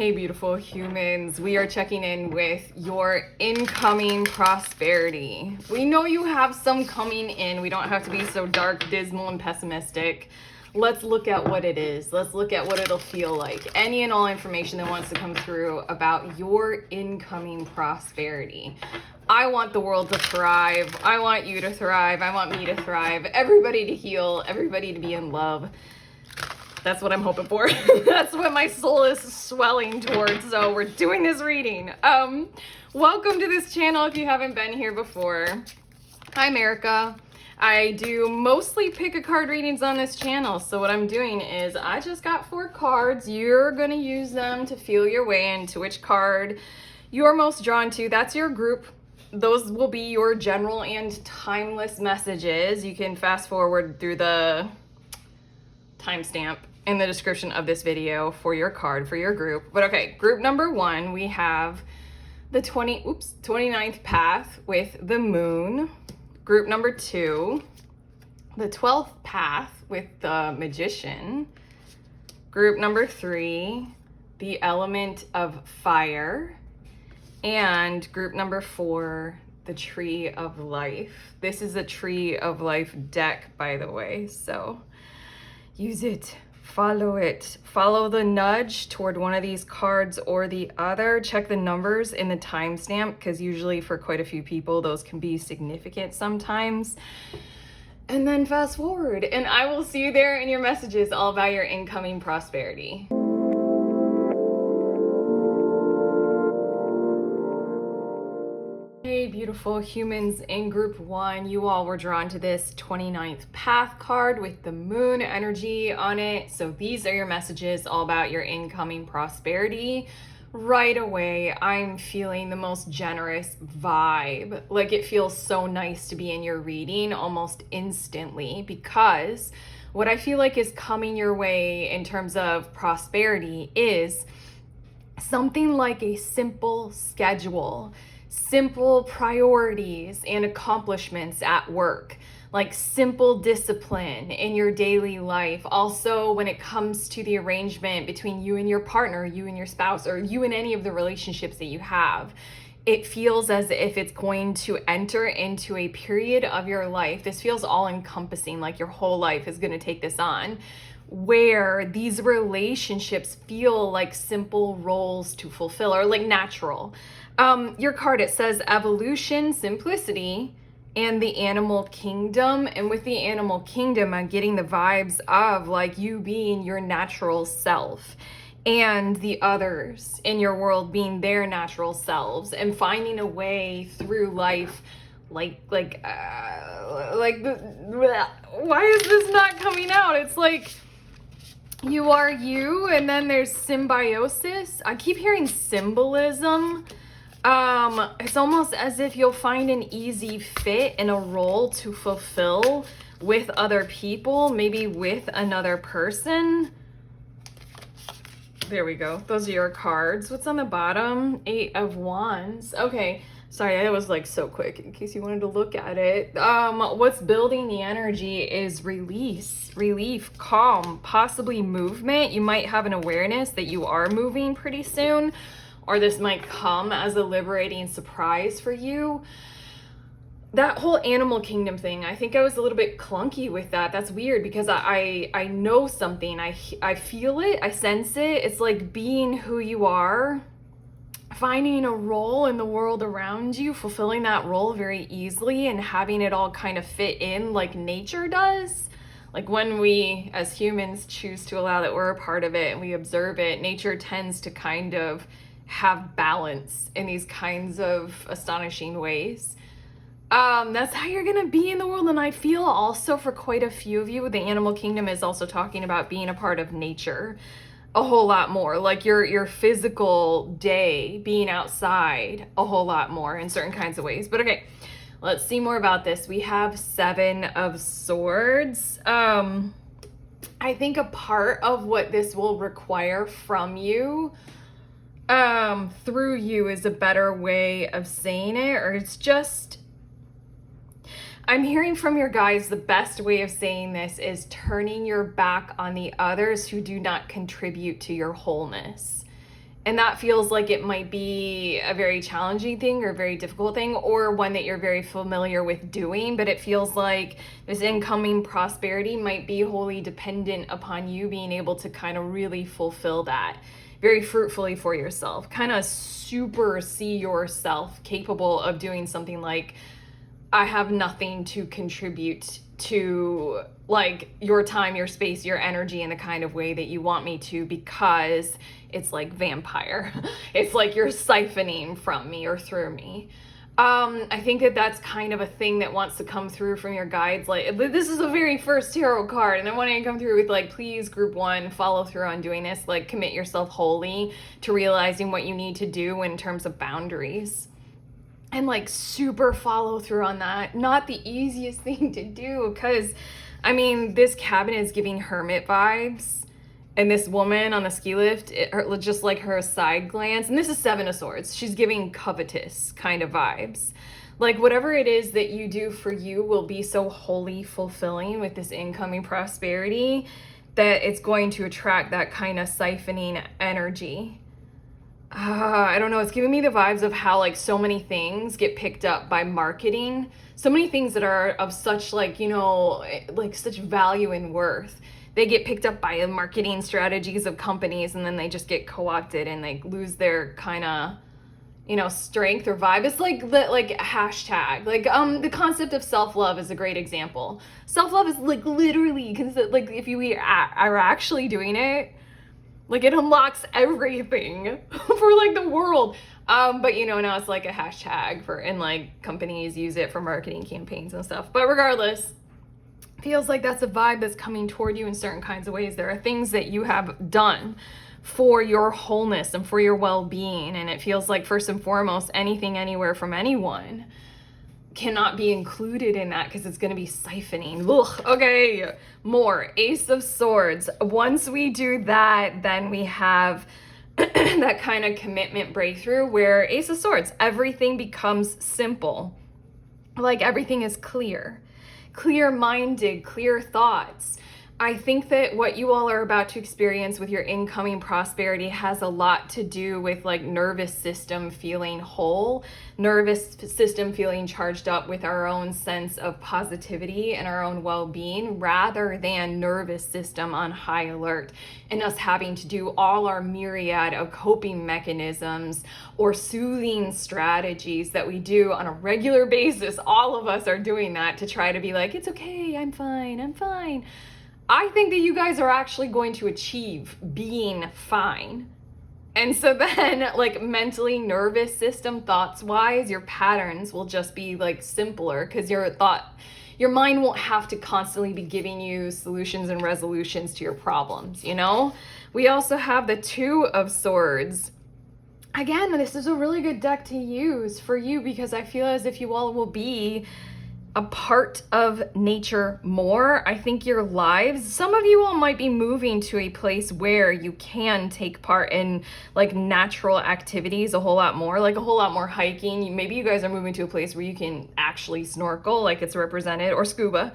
Hey, beautiful humans. We are checking in with your incoming prosperity. We know you have some coming in. We don't have to be so dark, dismal, and pessimistic. Let's look at what it is. Let's look at what it'll feel like. Any and all information that wants to come through about your incoming prosperity. I want the world to thrive. I want you to thrive. I want me to thrive. Everybody to heal. Everybody to be in love. That's what I'm hoping for. That's what my soul is swelling towards. So we're doing this reading. Welcome to this channel if you haven't been here before. I'm Erica. I do mostly pick a card readings on this channel. So what I'm doing is I just got 4 cards. You're going to use them to feel your way into which card you're most drawn to. That's your group. Those will be your general and timeless messages. You can fast forward through the timestamp in the description of this video for your card for your group. But okay, group number 1, we have the 29th path with the moon. Group number 2, the 12th path with the magician. Group number 3, the element of fire. And group number 4, the tree of life. This is a tree of life deck, by the way, so use it, follow the nudge toward one of these cards or the other. Check the numbers in the timestamp because usually for quite a few people those can be significant sometimes. And then fast forward and I will see you there in your messages all about your incoming prosperity. Hey, beautiful humans in group 1, you all were drawn to this 29th path card with the moon energy on it. So these are your messages all about your incoming prosperity. Right away, I'm feeling the most generous vibe. Like it feels so nice to be in your reading almost instantly because what I feel like is coming your way in terms of prosperity is something like a simple schedule. Simple priorities and accomplishments at work, like simple discipline in your daily life. Also, when it comes to the arrangement between you and your partner, you and your spouse, or you and any of the relationships that you have, it feels as if it's going to enter into a period of your life. This feels all encompassing, like your whole life is going to take this on, where these relationships feel like simple roles to fulfill or like natural. Your card, it says evolution, simplicity, and the animal kingdom. And with the animal kingdom, I'm getting the vibes of like you being your natural self and the others in your world being their natural selves and finding a way through life why is this not coming out? It's like you are you and then there's symbiosis. I keep hearing symbolism. It's almost as if you'll find an easy fit in a role to fulfill with other people, maybe with another person. There we go. Those are your cards. What's on the bottom? 8 of Wands. Okay. Sorry, that was like so quick in case you wanted to look at it. What's building the energy is release, relief, calm, possibly movement. You might have an awareness that you are moving pretty soon, or this might come as a liberating surprise for you. That whole animal kingdom thing, I think I was a little bit clunky with that. That's weird because I know something. I feel it. I sense it. It's like being who you are, finding a role in the world around you, fulfilling that role very easily and having it all kind of fit in like nature does. Like when we as humans choose to allow that we're a part of it and we observe it, nature tends to kind of have balance in these kinds of astonishing ways. That's how you're gonna be in the world. And I feel also for quite a few of you, the animal kingdom is also talking about being a part of nature a whole lot more, like your physical day, being outside a whole lot more in certain kinds of ways. But okay, let's see more about this. We have 7 of Swords. I think a part of what this will require from you, through you is a better way of saying it, or it's just, I'm hearing from your guides the best way of saying this is turning your back on the others who do not contribute to your wholeness And that feels like it might be a very challenging thing or a very difficult thing, or one that you're very familiar with doing. But it feels like this incoming prosperity might be wholly dependent upon you being able to kind of really fulfill that very fruitfully for yourself. Kind of super see yourself capable of doing something like, I have nothing to contribute to like your time, your space, your energy in the kind of way that you want me to, because it's like vampire. It's like you're siphoning from me or through me. I think that that's kind of a thing that wants to come through from your guides. Like, this is the very first tarot card, and I want to come through with like, please, group one, follow through on doing this. Like, commit yourself wholly to realizing what you need to do in terms of boundaries. And like super follow through on that. Not the easiest thing to do, because I mean, this cabin is giving hermit vibes. And this woman on the ski lift, just like her side glance, and this is Seven of Swords, she's giving covetous kind of vibes. Like, whatever it is that you do for you will be so wholly fulfilling with this incoming prosperity that it's going to attract that kind of siphoning energy. I don't know, it's giving me the vibes of how like so many things get picked up by marketing. So many things that are of such like, you know, like such value and worth. They get picked up by the marketing strategies of companies, and then they just get co-opted and they lose their kind of, you know, strength or vibe. It's like the hashtag, like the concept of self-love is a great example. Self-love is like literally, like if you are actually doing it, like it unlocks everything for like the world. But you know, now it's like a hashtag for, and like companies use it for marketing campaigns and stuff. But regardless, feels like that's a vibe that's coming toward you in certain kinds of ways. There are things that you have done for your wholeness and for your well-being. And it feels like first and foremost, anything, anywhere from anyone cannot be included in that, because it's going to be siphoning. Ugh, okay, more Ace of Swords. Once we do that, then we have that kind of commitment breakthrough where Ace of Swords, everything becomes simple. Like everything is clear-minded, clear thoughts. I think that what you all are about to experience with your incoming prosperity has a lot to do with like nervous system feeling whole, nervous system feeling charged up with our own sense of positivity and our own well-being, rather than nervous system on high alert and us having to do all our myriad of coping mechanisms or soothing strategies that we do on a regular basis. All of us are doing that to try to be like, it's okay, I'm fine. I think that you guys are actually going to achieve being fine. And so then like mentally, nervous system, thoughts wise, your patterns will just be like simpler, because your mind won't have to constantly be giving you solutions and resolutions to your problems, you know? We also have the Two of Swords. Again, this is a really good deck to use for you, because I feel as if you all will be a part of nature more. I think your lives, some of you all might be moving to a place where you can take part in like natural activities a whole lot more, like a whole lot more hiking. Maybe you guys are moving to a place where you can actually snorkel, like it's represented, or scuba,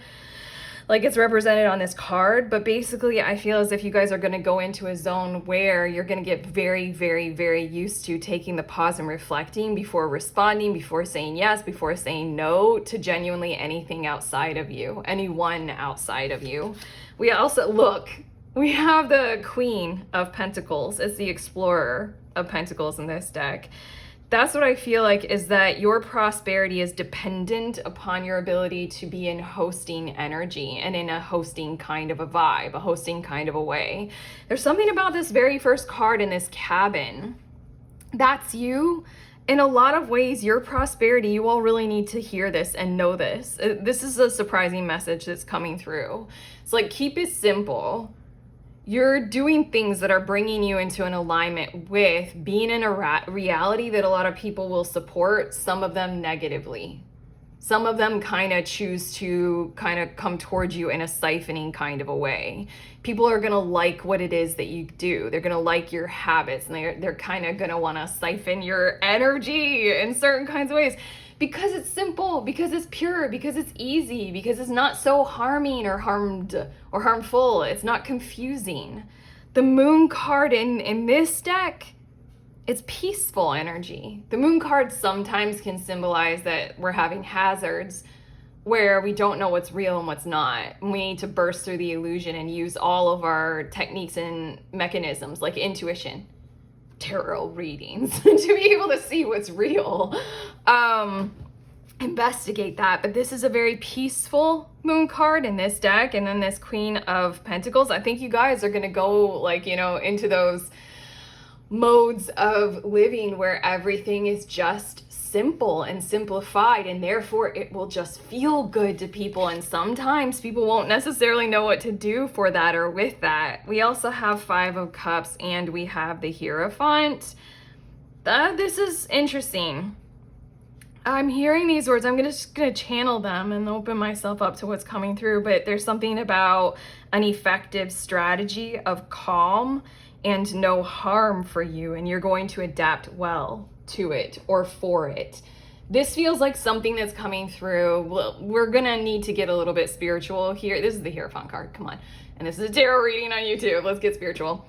like it's represented on this card. But basically I feel as if you guys are going to go into a zone where you're going to get very, very, very used to taking the pause and reflecting before responding, before saying yes, before saying no to genuinely anything outside of you, anyone outside of you. We also, we have the Queen of Pentacles as the Explorer of Pentacles in this deck. That's what I feel like, is that your prosperity is dependent upon your ability to be in hosting energy and in a hosting kind of a vibe, a hosting kind of a way. There's something about this very first card in this cabin. That's you. In a lot of ways, your prosperity, you all really need to hear this and know this. This is a surprising message that's coming through. It's like, keep it simple. You're doing things that are bringing you into an alignment with being in a reality that a lot of people will support, some of them negatively. Some of them kind of choose to kind of come towards you in a siphoning kind of a way. People are going to like what it is that you do. They're going to like your habits, and they're kind of going to want to siphon your energy in certain kinds of ways. Because it's simple, because it's pure, because it's easy, because it's not so harming or harmful. It's not confusing. The Moon card in this deck it's peaceful energy. The moon card sometimes can symbolize that we're having hazards where we don't know what's real and what's not. And we need to burst through the illusion and use all of our techniques and mechanisms like intuition, tarot readings to be able to see what's real. Investigate that. But this is a very peaceful moon card in this deck. And then this Queen of Pentacles. I think you guys are going to go like, you know, into those modes of living where everything is just simple and simplified, and therefore it will just feel good to people, and sometimes people won't necessarily know what to do for that or with that. We also have Five of Cups and we have the Hierophant. This is interesting. I'm hearing these words. I'm just gonna channel them and open myself up to what's coming through, but there's something about an effective strategy of calm and no harm for you, and you're going to adapt well to it or for it. This feels like something that's coming through. We're gonna need to get a little bit spiritual here. This is the Hierophant card, come on. And this is a tarot reading on YouTube. Let's get spiritual.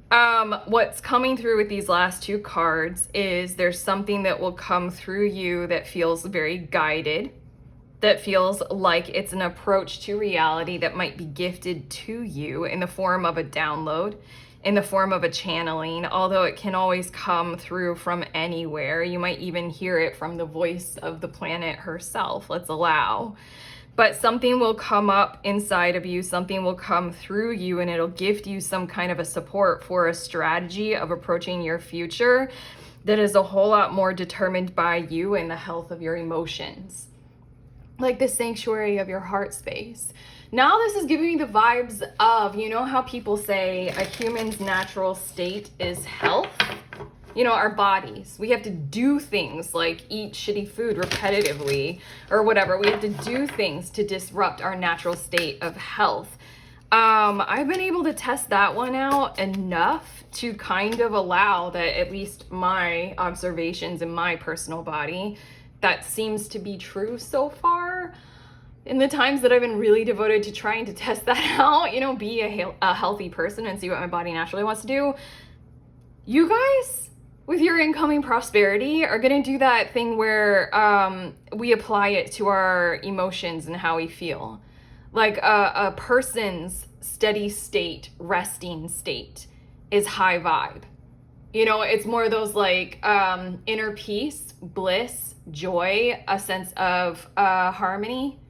What's coming through with these last two cards is there's something that will come through you that feels very guided, that feels like it's an approach to reality that might be gifted to you in the form of a download, in the form of a channeling, although it can always come through from anywhere. You might even hear it from the voice of the planet herself. Let's allow. But something will come up inside of you, something will come through you, and it'll gift you some kind of a support for a strategy of approaching your future that is a whole lot more determined by you and the health of your emotions. Like the sanctuary of your heart space. Now this is giving me the vibes of, you know how people say a human's natural state is health? You know, our bodies. We have to do things like eat shitty food repetitively or whatever. We have to do things to disrupt our natural state of health. I've been able to test that one out enough to kind of allow that, at least my observations in my personal body, that seems to be true so far. In the times that I've been really devoted to trying to test that out, you know, be a healthy person and see what my body naturally wants to do. You guys, with your incoming prosperity, are going to do that thing where we apply it to our emotions and how we feel. Like a person's steady state, resting state is high vibe. You know, it's more of those like inner peace, bliss, joy, a sense of harmony.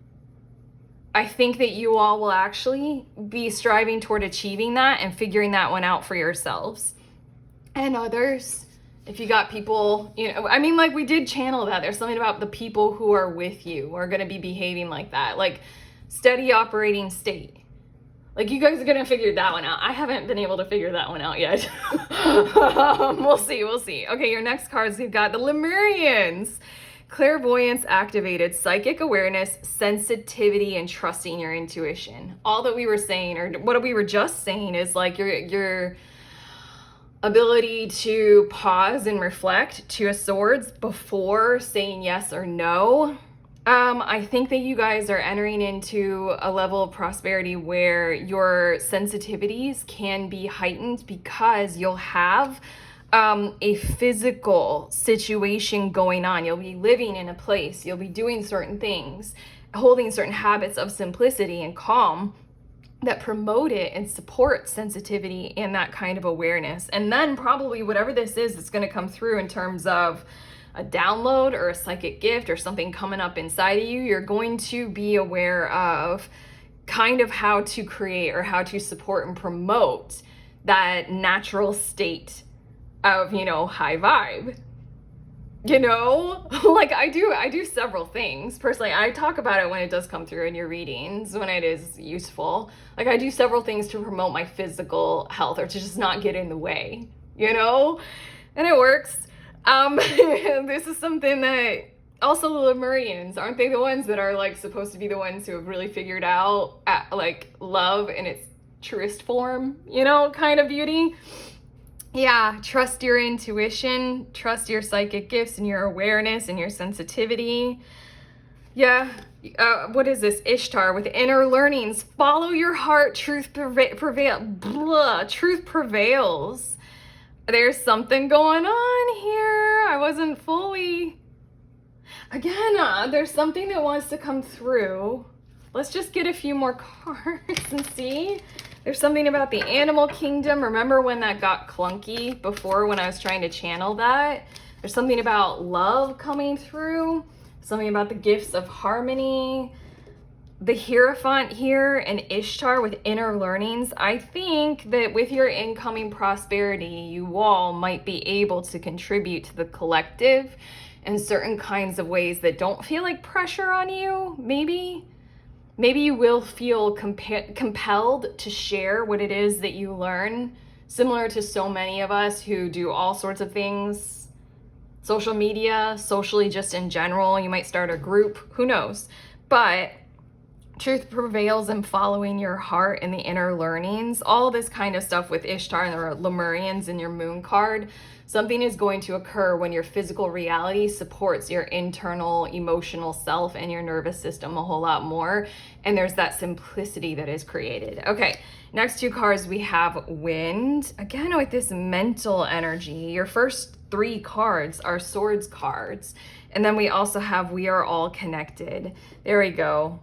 I think that you all will actually be striving toward achieving that and figuring that one out for yourselves. And others, if you got people, you know, I mean, like we did channel that. There's something about the people who are with you are going to be behaving like that, like steady operating state. Like you guys are going to figure that one out. I haven't been able to figure that one out yet. We'll see. Okay, your next cards, you've got the Lemurians. Clairvoyance activated, psychic awareness, sensitivity, and trusting your intuition. All that we were saying, or what we were just saying, is like your ability to pause and reflect, Two of Swords, before saying yes or no. I think that you guys are entering into a level of prosperity where your sensitivities can be heightened because you'll have a physical situation going on. You'll be living in a place, you'll be doing certain things, holding certain habits of simplicity and calm that promote it and support sensitivity and that kind of awareness. And then probably whatever this is, it's going to come through in terms of a download or a psychic gift or something coming up inside of you. You're going to be aware of kind of how to create or how to support and promote that natural state of, you know, high vibe. You know, like I do several things. Personally, I talk about it when it does come through in your readings, when it is useful. Like I do several things to promote my physical health or to just not get in the way, you know? And it works. This is something that also the Lemurians, aren't they the ones that are like supposed to be the ones who have really figured out like love in its truest form, you know, kind of beauty? Yeah, trust your intuition, trust your psychic gifts and your awareness and your sensitivity. Yeah, what is this? Ishtar with inner learnings. Follow your heart, truth prevails. There's something going on here. I wasn't fully... Again, there's something that wants to come through. Let's just get a few more cards and see. There's something about the animal kingdom. Remember when that got clunky before when I was trying to channel that? There's something about love coming through. Something about the gifts of harmony. The Hierophant here and Ishtar with inner learnings. I think that with your incoming prosperity, you all might be able to contribute to the collective in certain kinds of ways that don't feel like pressure on you, maybe. Maybe you will feel compelled to share what it is that you learn, similar to so many of us who do all sorts of things. Social media, socially just in general, you might start a group, who knows. But truth prevails in following your heart and the inner learnings. All this kind of stuff with Ishtar and the Lemurians in your moon card. Something is going to occur when your physical reality supports your internal emotional self and your nervous system a whole lot more. And there's that simplicity that is created. Okay, next two cards we have Wind. Again, with this mental energy. Your first three cards are Swords cards. And then we also have We Are All Connected. There we go.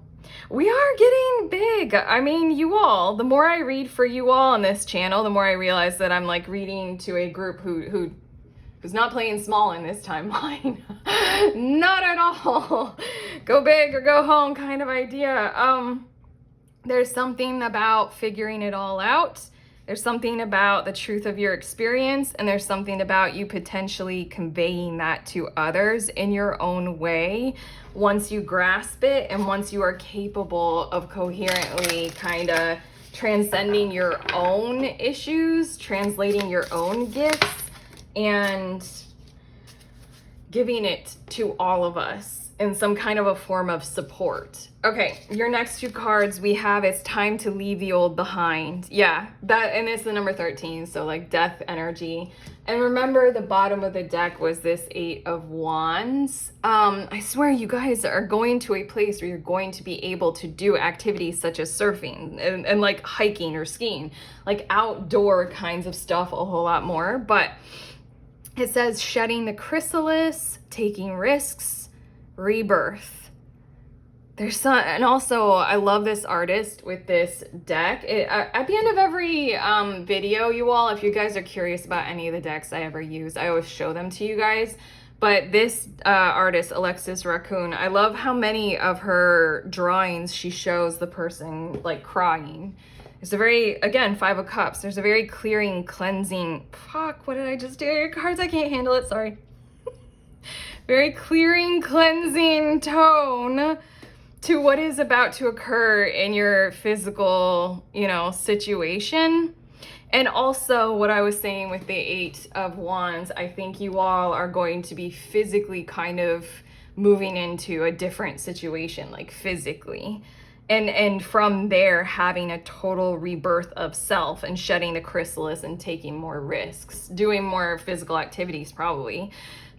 We are getting big. I mean, you all, the more I read for you all on this channel, the more I realize that I'm like reading to a group who's not playing small in this timeline. Not at all. Go big or go home kind of idea. There's something about figuring it all out. There's something about the truth of your experience, and there's something about you potentially conveying that to others in your own way once you grasp it and once you are capable of coherently kind of transcending your own issues, translating your own gifts, and giving it to all of us in some kind of a form of support. Okay, your next two cards we have, it's time to leave the old behind. Yeah, that, and it's the number 13, so like death energy. And remember, the bottom of the deck was this 8 of Wands. I swear you guys are going to a place where you're going to be able to do activities such as surfing and like hiking or skiing, like outdoor kinds of stuff a whole lot more. But it says shedding the chrysalis, taking risks, rebirth. There's some, and also I love this artist with this deck. At the end of every video, you all, if you guys are curious about any of the decks I ever use, I always show them to you guys. But this artist, Alexis Raccoon, I love how many of her drawings she shows the person like crying. It's a very, again, 5 of Cups. There's a very clearing, cleansing, fuck, what did I just do? Cards, I can't handle it, sorry. Very clearing, cleansing tone to what is about to occur in your physical, situation. And also what I was saying with the 8 of Wands, I think you all are going to be physically kind of moving into a different situation, like physically. And from there, having a total rebirth of self and shedding the chrysalis and taking more risks, doing more physical activities probably.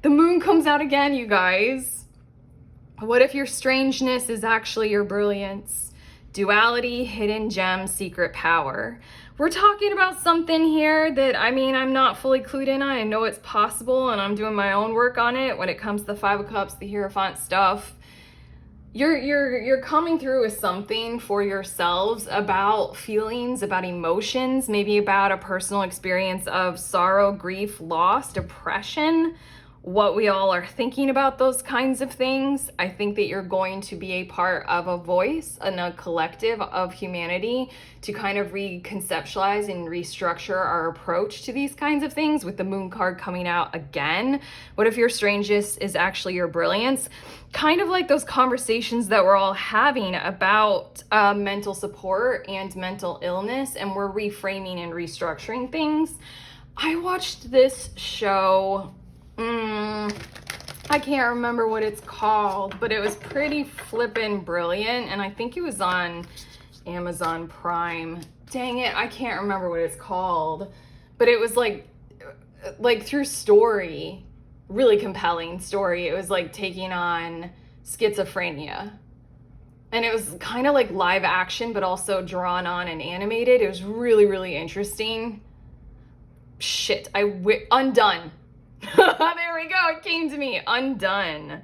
The moon comes out again, you guys. What if your strangeness is actually your brilliance? Duality, hidden gem, secret power. We're talking about something here that, I mean, I'm not fully clued in on. I know it's possible and I'm doing my own work on it when it comes to the 5 of Cups, the Hierophant stuff. You're coming through with something for yourselves about feelings, about emotions, maybe about a personal experience of sorrow, grief, loss, depression, what we all are thinking about those kinds of things. I think that you're going to be a part of a voice and a collective of humanity to kind of reconceptualize and restructure our approach to these kinds of things with the moon card coming out again. What if your strangeness is actually your brilliance? Kind of like those conversations that we're all having about mental support and mental illness, and we're reframing and restructuring things. I watched this show, I can't remember what it's called, but it was pretty flippin' brilliant, and I think it was on Amazon Prime. Dang it, I can't remember what it's called, but it was like through story, really compelling story. It was like taking on schizophrenia, and it was kind of like live action, but also drawn on and animated. It was really, really interesting. Undone. There we go. It came to me. Undone.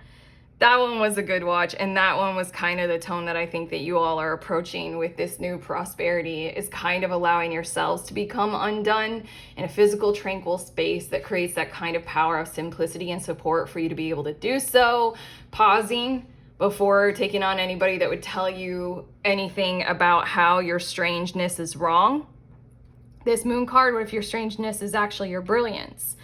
That one was a good watch, and that one was kind of the tone that I think that you all are approaching with this new prosperity, is kind of allowing yourselves to become undone in a physical, tranquil space that creates that kind of power of simplicity and support for you to be able to do so. Pausing before taking on anybody that would tell you anything about how your strangeness is wrong. This moon card, what if your strangeness is actually your brilliance?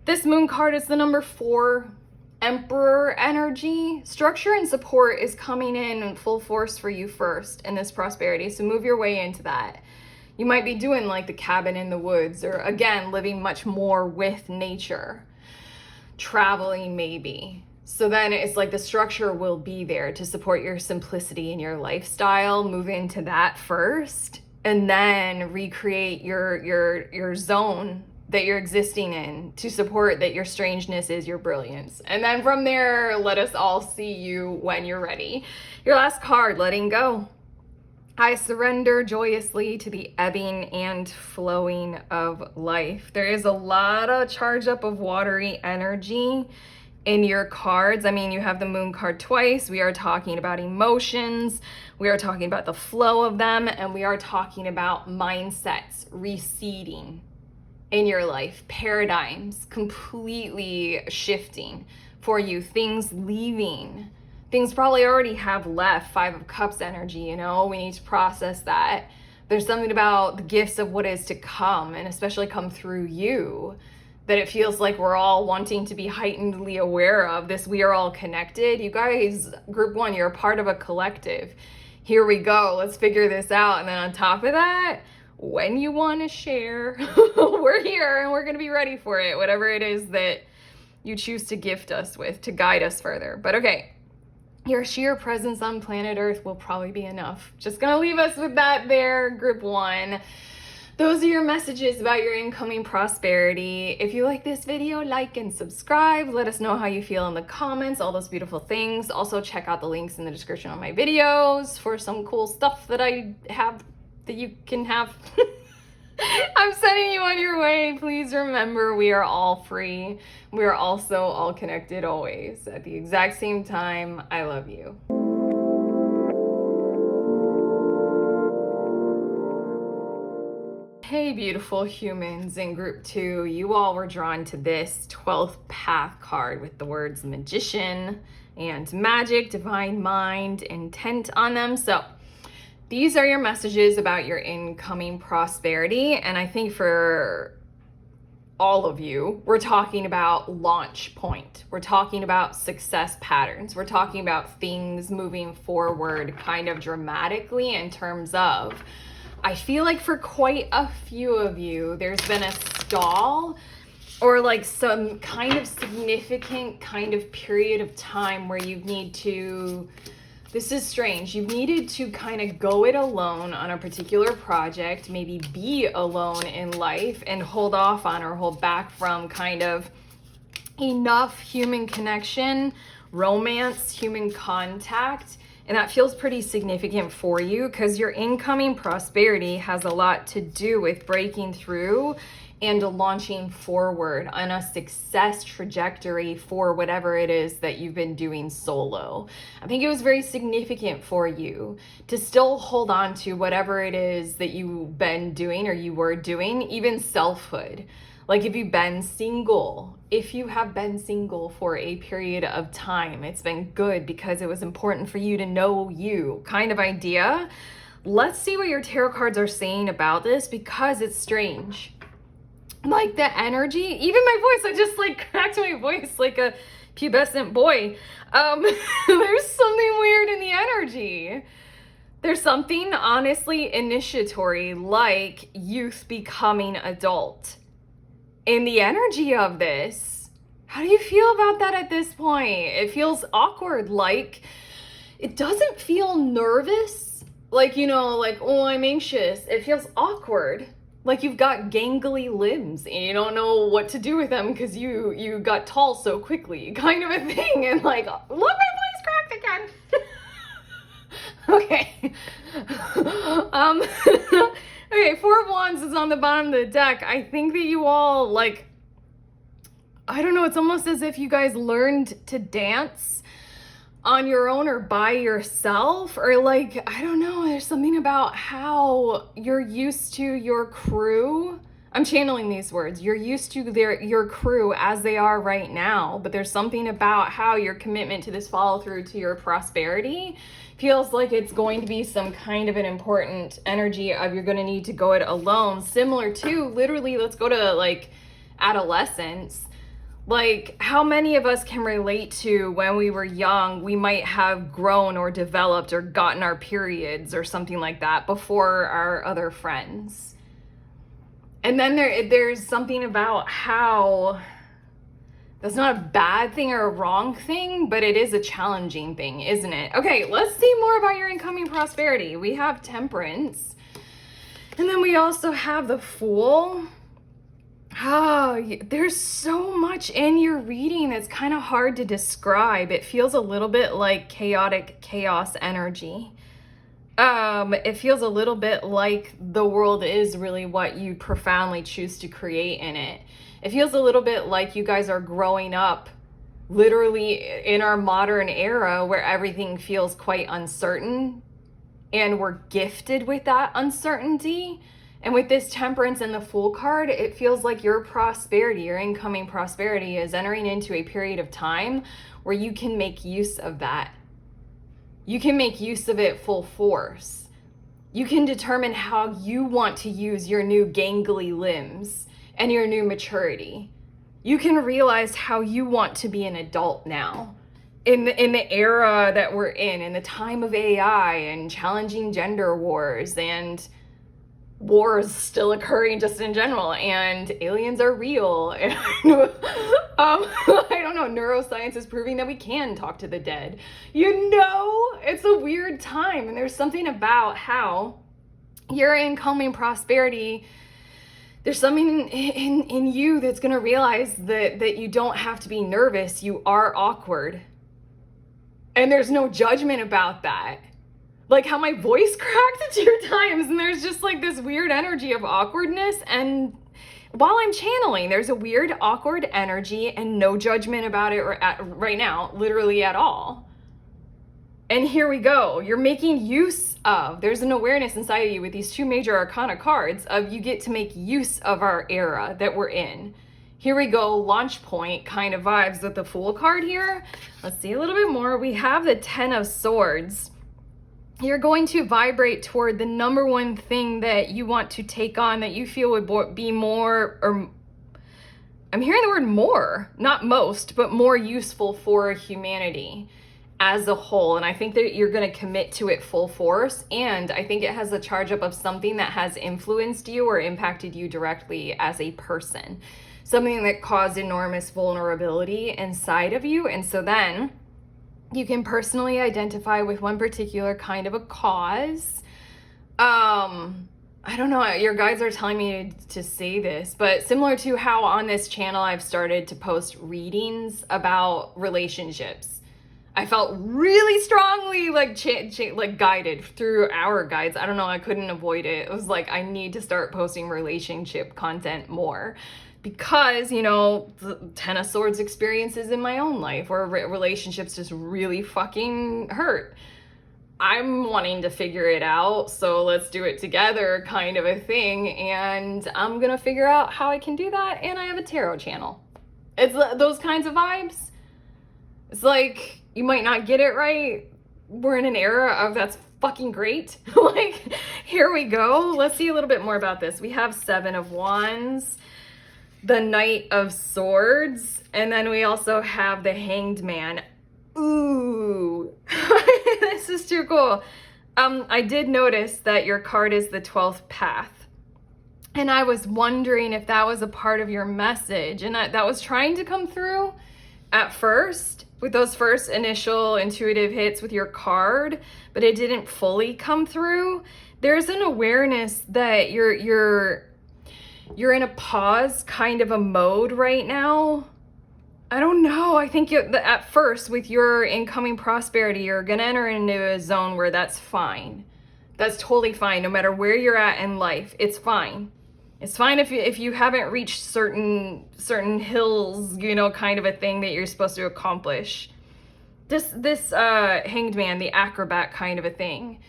This moon card is the number 4 Emperor energy. Structure and support is coming in full force for you first in this prosperity. So move your way into that. You might be doing like the cabin in the woods, or again, living much more with nature. Traveling maybe. So then it's like the structure will be there to support your simplicity and your lifestyle. Move into that first, and then recreate your zone that you're existing in to support that your strangeness is your brilliance. And then from there, let us all see you when you're ready. Your last card, letting go. I surrender joyously to the ebbing and flowing of life. There is a lot of charge up of watery energy in your cards. I mean, you have the moon card twice. We are talking about emotions. We are talking about the flow of them. And we are talking about mindsets receding in your life, paradigms completely shifting for you, things leaving, things probably already have left. 5 of Cups energy, you know, we need to process that. There's something about the gifts of what is to come, and especially come through you, that it feels like we're all wanting to be heightenedly aware of this. We are all connected. You guys, group 1, you're a part of a collective. Here we go. Let's figure this out. And then on top of that, when you want to share, we're here and we're going to be ready for it. Whatever it is that you choose to gift us with to guide us further. But okay, your sheer presence on planet Earth will probably be enough. Just going to leave us with that there, group 1. Those are your messages about your incoming prosperity. If you like this video, like and subscribe. Let us know how you feel in the comments, all those beautiful things. Also check out the links in the description on my videos for some cool stuff that I have that you can have. I'm sending you on your way. Please remember, we are all free. We are also all connected always at the exact same time. I love you. Hey, beautiful humans in group 2, you all were drawn to this 12th path card with the words magician and magic, divine mind, intent on them. So these are your messages about your incoming prosperity. And I think for all of you, we're talking about launch point. We're talking about success patterns. We're talking about things moving forward kind of dramatically in terms of, I feel like for quite a few of you, there's been a stall or like some kind of significant kind of period of time where you need to, this is strange, you needed to kind of go it alone on a particular project, maybe be alone in life and hold off on or hold back from kind of enough human connection, romance, human contact. And that feels pretty significant for you because your incoming prosperity has a lot to do with breaking through and launching forward on a success trajectory for whatever it is that you've been doing solo. I think it was very significant for you to still hold on to whatever it is that you've been doing or you were doing, even selfhood. Like if you've been single, if you have been single for a period of time, it's been good because it was important for you to know you kind of idea. Let's see what your tarot cards are saying about this because it's strange. Like the energy, even my voice, I just like cracked my voice like a pubescent boy. There's something weird in the energy. There's something honestly initiatory, like youth becoming adult. In the energy of this, how do you feel about that at this point? It feels awkward, like it doesn't feel nervous, like, you know, like, oh, I'm anxious. It feels awkward, like you've got gangly limbs and you don't know what to do with them because you got tall so quickly, kind of a thing. And like, look, my voice cracked again. Okay. Okay, Four of Wands is on the bottom of the deck. I think that you all, like, I don't know, it's almost as if you guys learned to dance on your own or by yourself, or like, I don't know, there's something about how you're used to your crew. I'm channeling these words. You're used to your crew as they are right now, but there's something about how your commitment to this follow through to your prosperity feels like it's going to be some kind of an important energy of you're going to need to go it alone, similar to literally, let's go to like adolescence. Like, how many of us can relate to when we were young, we might have grown or developed or gotten our periods or something like that before our other friends? And then there's something about how that's not a bad thing or a wrong thing, but it is a challenging thing, isn't it? Okay, let's see more about your incoming prosperity. We have Temperance, and then we also have the Fool. There's so much in your reading that's kind of hard to describe. It feels a little bit like chaotic chaos energy. It feels a little bit like the world is really what you profoundly choose to create in it. It feels a little bit like you guys are growing up literally in our modern era where everything feels quite uncertain, and we're gifted with that uncertainty. And with this Temperance and the Fool card, it feels like your prosperity, your incoming prosperity, is entering into a period of time where you can make use of that. You can make use of it full force. You can determine how you want to use your new gangly limbs and your new maturity. You can realize how you want to be an adult now. In the era that we're in the time of AI and challenging gender wars and wars still occurring just in general, and aliens are real, and I don't know, neuroscience is proving that we can talk to the dead. You know, it's a weird time, and there's something about how your incoming prosperity, there's something in you that's going to realize that you don't have to be nervous. You are awkward, and there's no judgment about that. Like how my voice cracked at 2 times, and there's just like this weird energy of awkwardness. And while I'm channeling, there's a weird awkward energy and no judgment about it right now, literally at all. And here we go. You're making use of, there's an awareness inside of you with these 2 major arcana cards of you get to make use of our era that we're in. Here we go, launch point kind of vibes with the Fool card here. Let's see a little bit more. We have the 10 of Swords. You're going to vibrate toward the number one thing that you want to take on that you feel would be more, or I'm hearing the word more, not most, but more useful for humanity as a whole. And I think that you're going to commit to it full force. And I think it has a charge up of something that has influenced you or impacted you directly as a person. Something that caused enormous vulnerability inside of you. And so then you can personally identify with one particular kind of a cause. I don't know, your guides are telling me to say this, but similar to how on this channel I've started to post readings about relationships. I felt really strongly like guided through our guides. I don't know, I couldn't avoid it. It was like, I need to start posting relationship content more. Because, you know, the 10 of Swords experiences in my own life where relationships just really fucking hurt. I'm wanting to figure it out, so let's do it together kind of a thing. And I'm going to figure out how I can do that. And I have a tarot channel. It's those kinds of vibes. It's like, you might not get it right. We're in an era of that's fucking great. Like, here we go. Let's see a little bit more about this. We have 7 of Wands. The Knight of Swords, and then we also have the Hanged Man. Ooh, this is too cool. I did notice that your card is the 12th path, and I was wondering if that was a part of your message, and that was trying to come through at first with those first initial intuitive hits with your card, but it didn't fully come through. There's an awareness that you're in a pause kind of a mode right now. I don't know. I think at first with your incoming prosperity, you're going to enter into a zone where that's fine. That's totally fine. No matter where you're at in life, it's fine. It's fine if you haven't reached certain hills, you know, kind of a thing that you're supposed to accomplish. This Hanged Man, the acrobat kind of a thing.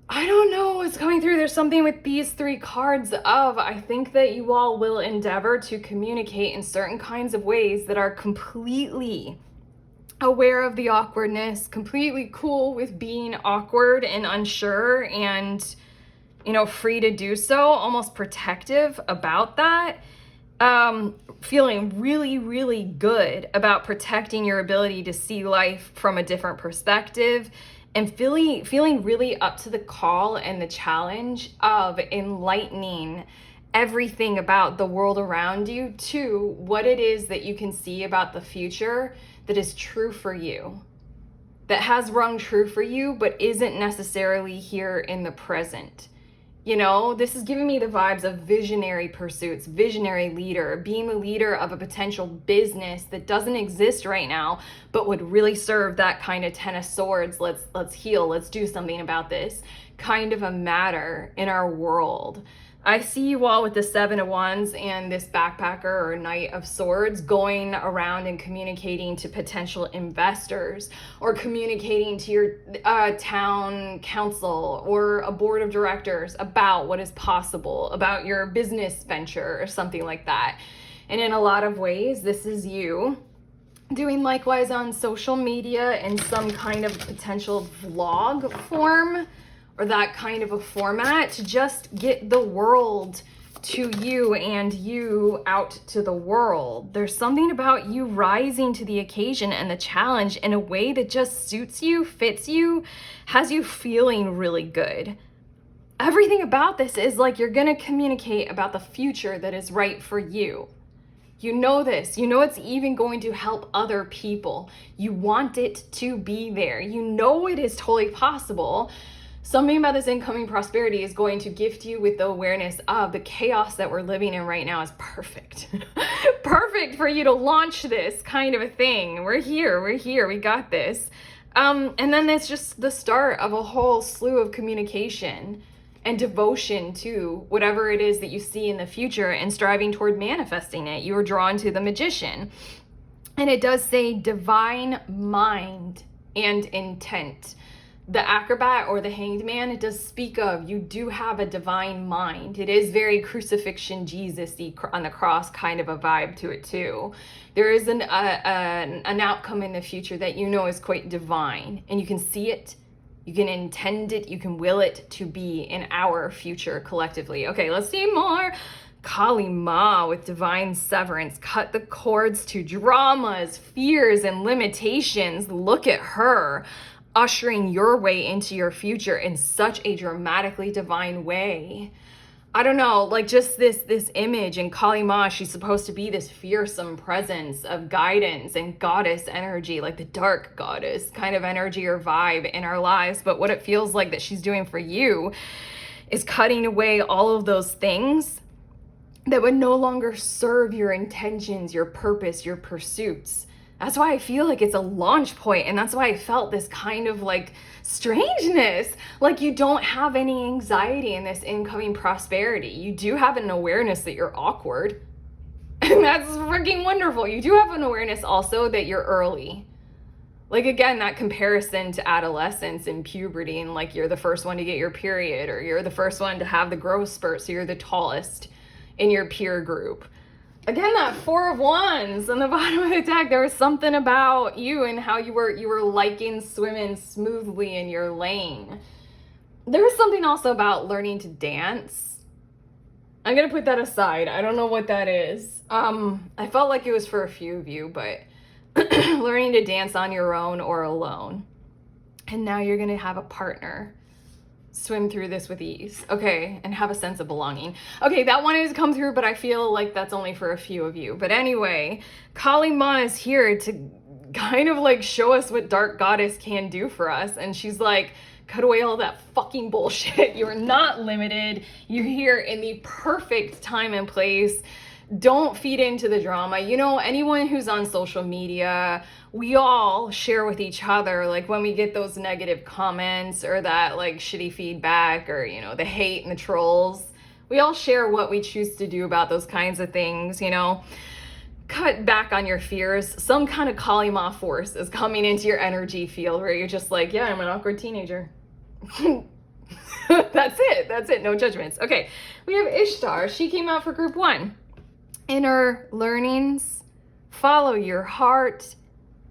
I don't know what's coming through. There's something with these three cards of, I think that you all will endeavor to communicate in certain kinds of ways that are completely aware of the awkwardness, completely cool with being awkward and unsure and, you know, free to do so, almost protective about that. Feeling really, really good about protecting your ability to see life from a different perspective, and feeling really up to the call and the challenge of enlightening everything about the world around you to what it is that you can see about the future that is true for you, that has rung true for you, but isn't necessarily here in the present. You know, this is giving me the vibes of visionary pursuits, visionary leader, being the leader of a potential business that doesn't exist right now, but would really serve that kind of 10 of swords. Let's heal, let's do something about this kind of a matter in our world. I see you all with the 7 of Wands and this backpacker or Knight of Swords going around and communicating to potential investors, or communicating to your town council or a board of directors about what is possible, about your business venture or something like that. And in a lot of ways, this is you doing likewise on social media in some kind of potential vlog form, or that kind of a format, to just get the world to you and you out to the world. There's something about you rising to the occasion and the challenge in a way that just suits you, fits you, has you feeling really good. Everything about this is like you're gonna communicate about the future that is right for you. You know this. You know it's even going to help other people. You want it to be there. You know it is totally possible. Something about this incoming prosperity is going to gift you with the awareness of the chaos that we're living in right now is perfect. Perfect for you to launch this kind of a thing. We're here, we got this. And then it's just the start of a whole slew of communication and devotion to whatever it is that you see in the future and striving toward manifesting it. You are drawn to the Magician. And it does say divine mind and intent. The acrobat or the Hanged Man, it does speak of, you do have a divine mind. It is very crucifixion Jesus-y on the cross kind of a vibe to it too. There is an outcome in the future that you know is quite divine, and you can see it, you can intend it, you can will it to be in our future collectively. Okay, let's see more. Kali Ma with divine severance. Cut the cords to dramas, fears, and limitations. Look at her, ushering your way into your future in such a dramatically divine way. I don't know, like just this image, and Kali Ma, she's supposed to be this fearsome presence of guidance and goddess energy, like the dark goddess kind of energy or vibe in our lives. But what it feels like that she's doing for you is cutting away all of those things that would no longer serve your intentions, your purpose, your pursuits. That's why I feel like it's a launch point, and that's why I felt this kind of like strangeness. Like you don't have any anxiety in this incoming prosperity. You do have an awareness that you're awkward, and that's freaking wonderful. You do have an awareness also that you're early. Like again, that comparison to adolescence and puberty, and like you're the first one to get your period, or you're the first one to have the growth spurt, so you're the tallest in your peer group. Again, that 4 of Wands on the bottom of the deck, there was something about you and how you were liking swimming smoothly in your lane. There was something also about learning to dance. I'm going to put that aside. I don't know what that is. I felt like it was for a few of you, but learning to dance on your own or alone. And now you're going to have a partner. Swim through this with ease. Okay, and have a sense of belonging. Okay, that wanted to come through, but I feel like that's only for a few of you. But anyway, Kali Ma is here to kind of like show us what Dark Goddess can do for us. And she's like, cut away all that fucking bullshit. You're not limited. You're here in the perfect time and place Don't feed into the drama. You know, anyone who's on social media, we all share with each other, like when we get those negative comments or that like shitty feedback or, you know, the hate and the trolls, we all share what we choose to do about those kinds of things, you know. Cut back on your fears. Some kind of Kalima force is coming into your energy field where you're just like, yeah, I'm an awkward teenager. That's it. No judgments. Okay, we have Ishtar. She came out for group 1. Inner learnings, follow your heart,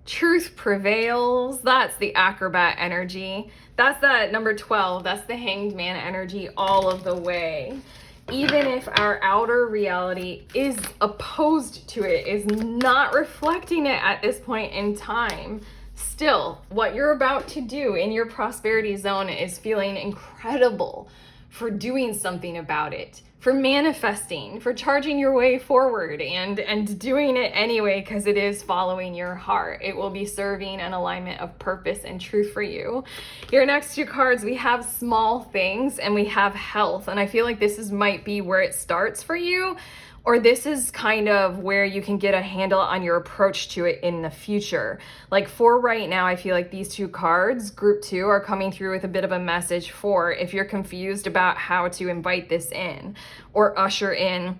truth prevails. That's the acrobat energy. That's that number 12. That's the hanged man energy all of the way. Even if our outer reality is opposed to it, is not reflecting it at this point in time, still, what you're about to do in your prosperity zone is feeling incredible for doing something about it, for manifesting, for charging your way forward and doing it anyway because it is following your heart. It will be serving an alignment of purpose and truth for you. Your next 2 cards, we have small things and we have health. And I feel like this might be where it starts for you, or this is kind of where you can get a handle on your approach to it in the future. Like for right now, I feel like these 2 cards, group 2, are coming through with a bit of a message for if you're confused about how to invite this in or usher in.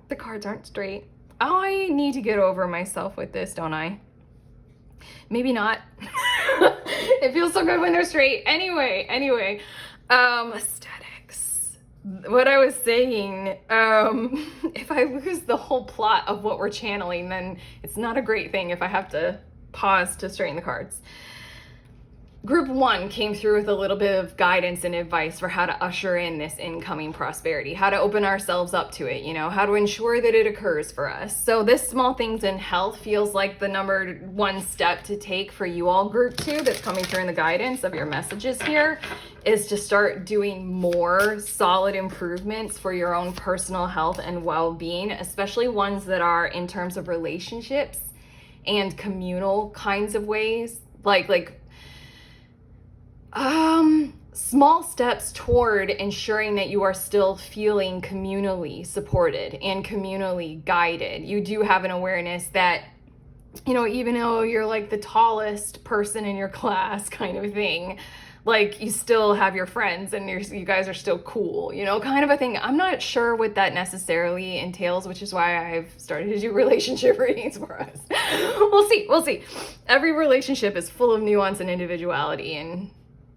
The cards aren't straight. I need to get over myself with this, don't I? Maybe not. It feels so good when they're straight. Anyway, aesthetics. What I was saying, if I lose the whole plot of what we're channeling, then it's not a great thing if I have to pause to straighten the cards. Group 1 came through with a little bit of guidance and advice for how to usher in this incoming prosperity, how to open ourselves up to it, you know, how to ensure that it occurs for us. So this small things in health feels like the number 1 step to take for you all. Group 2 that's coming through in the guidance of your messages here is to start doing more solid improvements for your own personal health and well-being, especially ones that are in terms of relationships and communal kinds of ways, like small steps toward ensuring that you are still feeling communally supported and communally guided. You do have an awareness that, you know, even though you're like the tallest person in your class kind of thing, like you still have your friends and you guys are still cool, you know, kind of a thing. I'm not sure what that necessarily entails, which is why I've started to do relationship readings for us. We'll see. Every relationship is full of nuance and individuality and,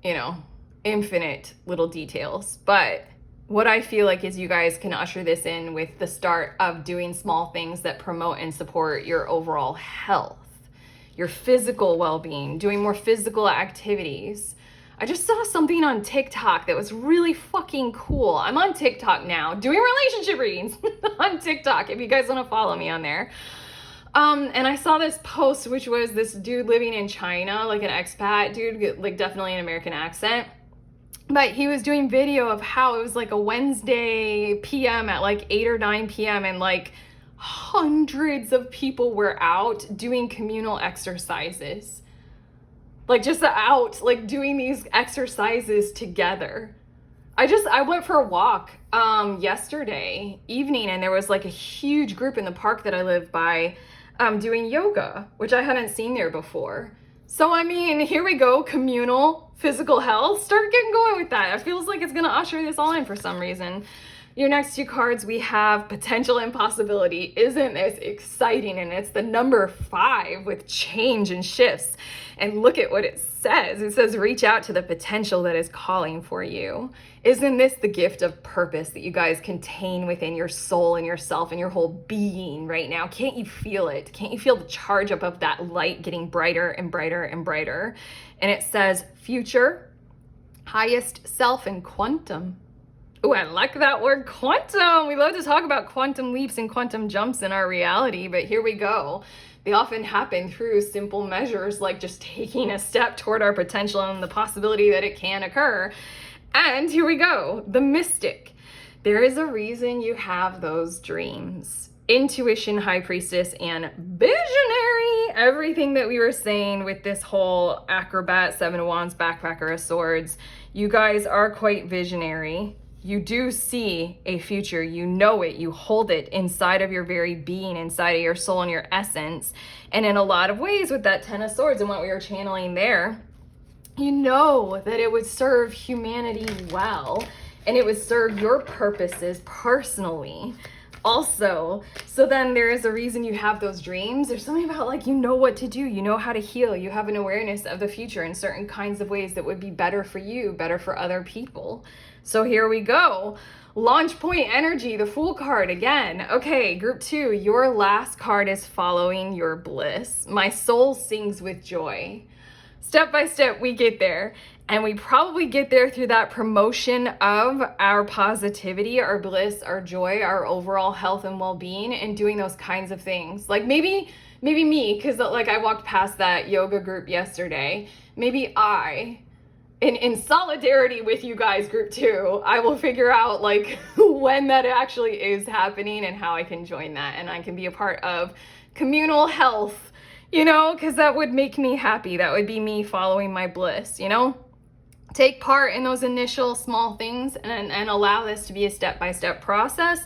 you know, infinite little details. But what I feel like is you guys can usher this in with the start of doing small things that promote and support your overall health, your physical well-being, doing more physical activities. I just saw something on TikTok that was really fucking cool. I'm on TikTok now doing relationship readings on TikTok if you guys want to follow me on there. And I saw this post, which was this dude living in China, like an expat dude, like definitely an American accent. But he was doing video of how it was like a Wednesday PM at like 8 or 9 PM and like hundreds of people were out doing communal exercises. Like just out, like doing these exercises together. I went for a walk yesterday evening and there was like a huge group in the park that I live by doing yoga, which I hadn't seen there before. So I mean, here we go, communal physical health. Start getting going with that. It feels like it's gonna usher this all in for some reason. Your next 2 cards, we have potential and possibility. Isn't this exciting? And it's the number 5 with change and shifts. And look at what it says. It says, reach out to the potential that is calling for you. Isn't this the gift of purpose that you guys contain within your soul and yourself and your whole being right now? Can't you feel it? Can't you feel the charge up of that light getting brighter and brighter and brighter? And it says future, highest self, and quantum. Oh, I like that word, quantum. We love to talk about quantum leaps and quantum jumps in our reality, but here we go. They often happen through simple measures like just taking a step toward our potential and the possibility that it can occur. And here we go, the mystic. There is a reason you have those dreams. Intuition, high priestess, and visionary. Everything that we were saying with this whole acrobat, 7 of wands, backpacker of swords. You guys are quite visionary. You do see a future, you know it, you hold it inside of your very being, inside of your soul and your essence. And in a lot of ways with that Ten of Swords and what we were channeling there, you know that it would serve humanity well, and it would serve your purposes personally also. So then there is a reason you have those dreams. There's something about like, you know what to do, you know how to heal, you have an awareness of the future in certain kinds of ways that would be better for you, better for other people. So here we go. Launch point energy, the Fool card again. Okay, group 2, your last card is following your bliss. My soul sings with joy. Step by step, we get there. And we probably get there through that promotion of our positivity, our bliss, our joy, our overall health and well-being, and doing those kinds of things. Like maybe me, because like I walked past that yoga group yesterday. Maybe in solidarity with you guys, group 2, I will figure out like when that actually is happening and how I can join that. And I can be a part of communal health, you know, because that would make me happy. That would be me following my bliss, you know? Take part in those initial small things and allow this to be a step-by-step process,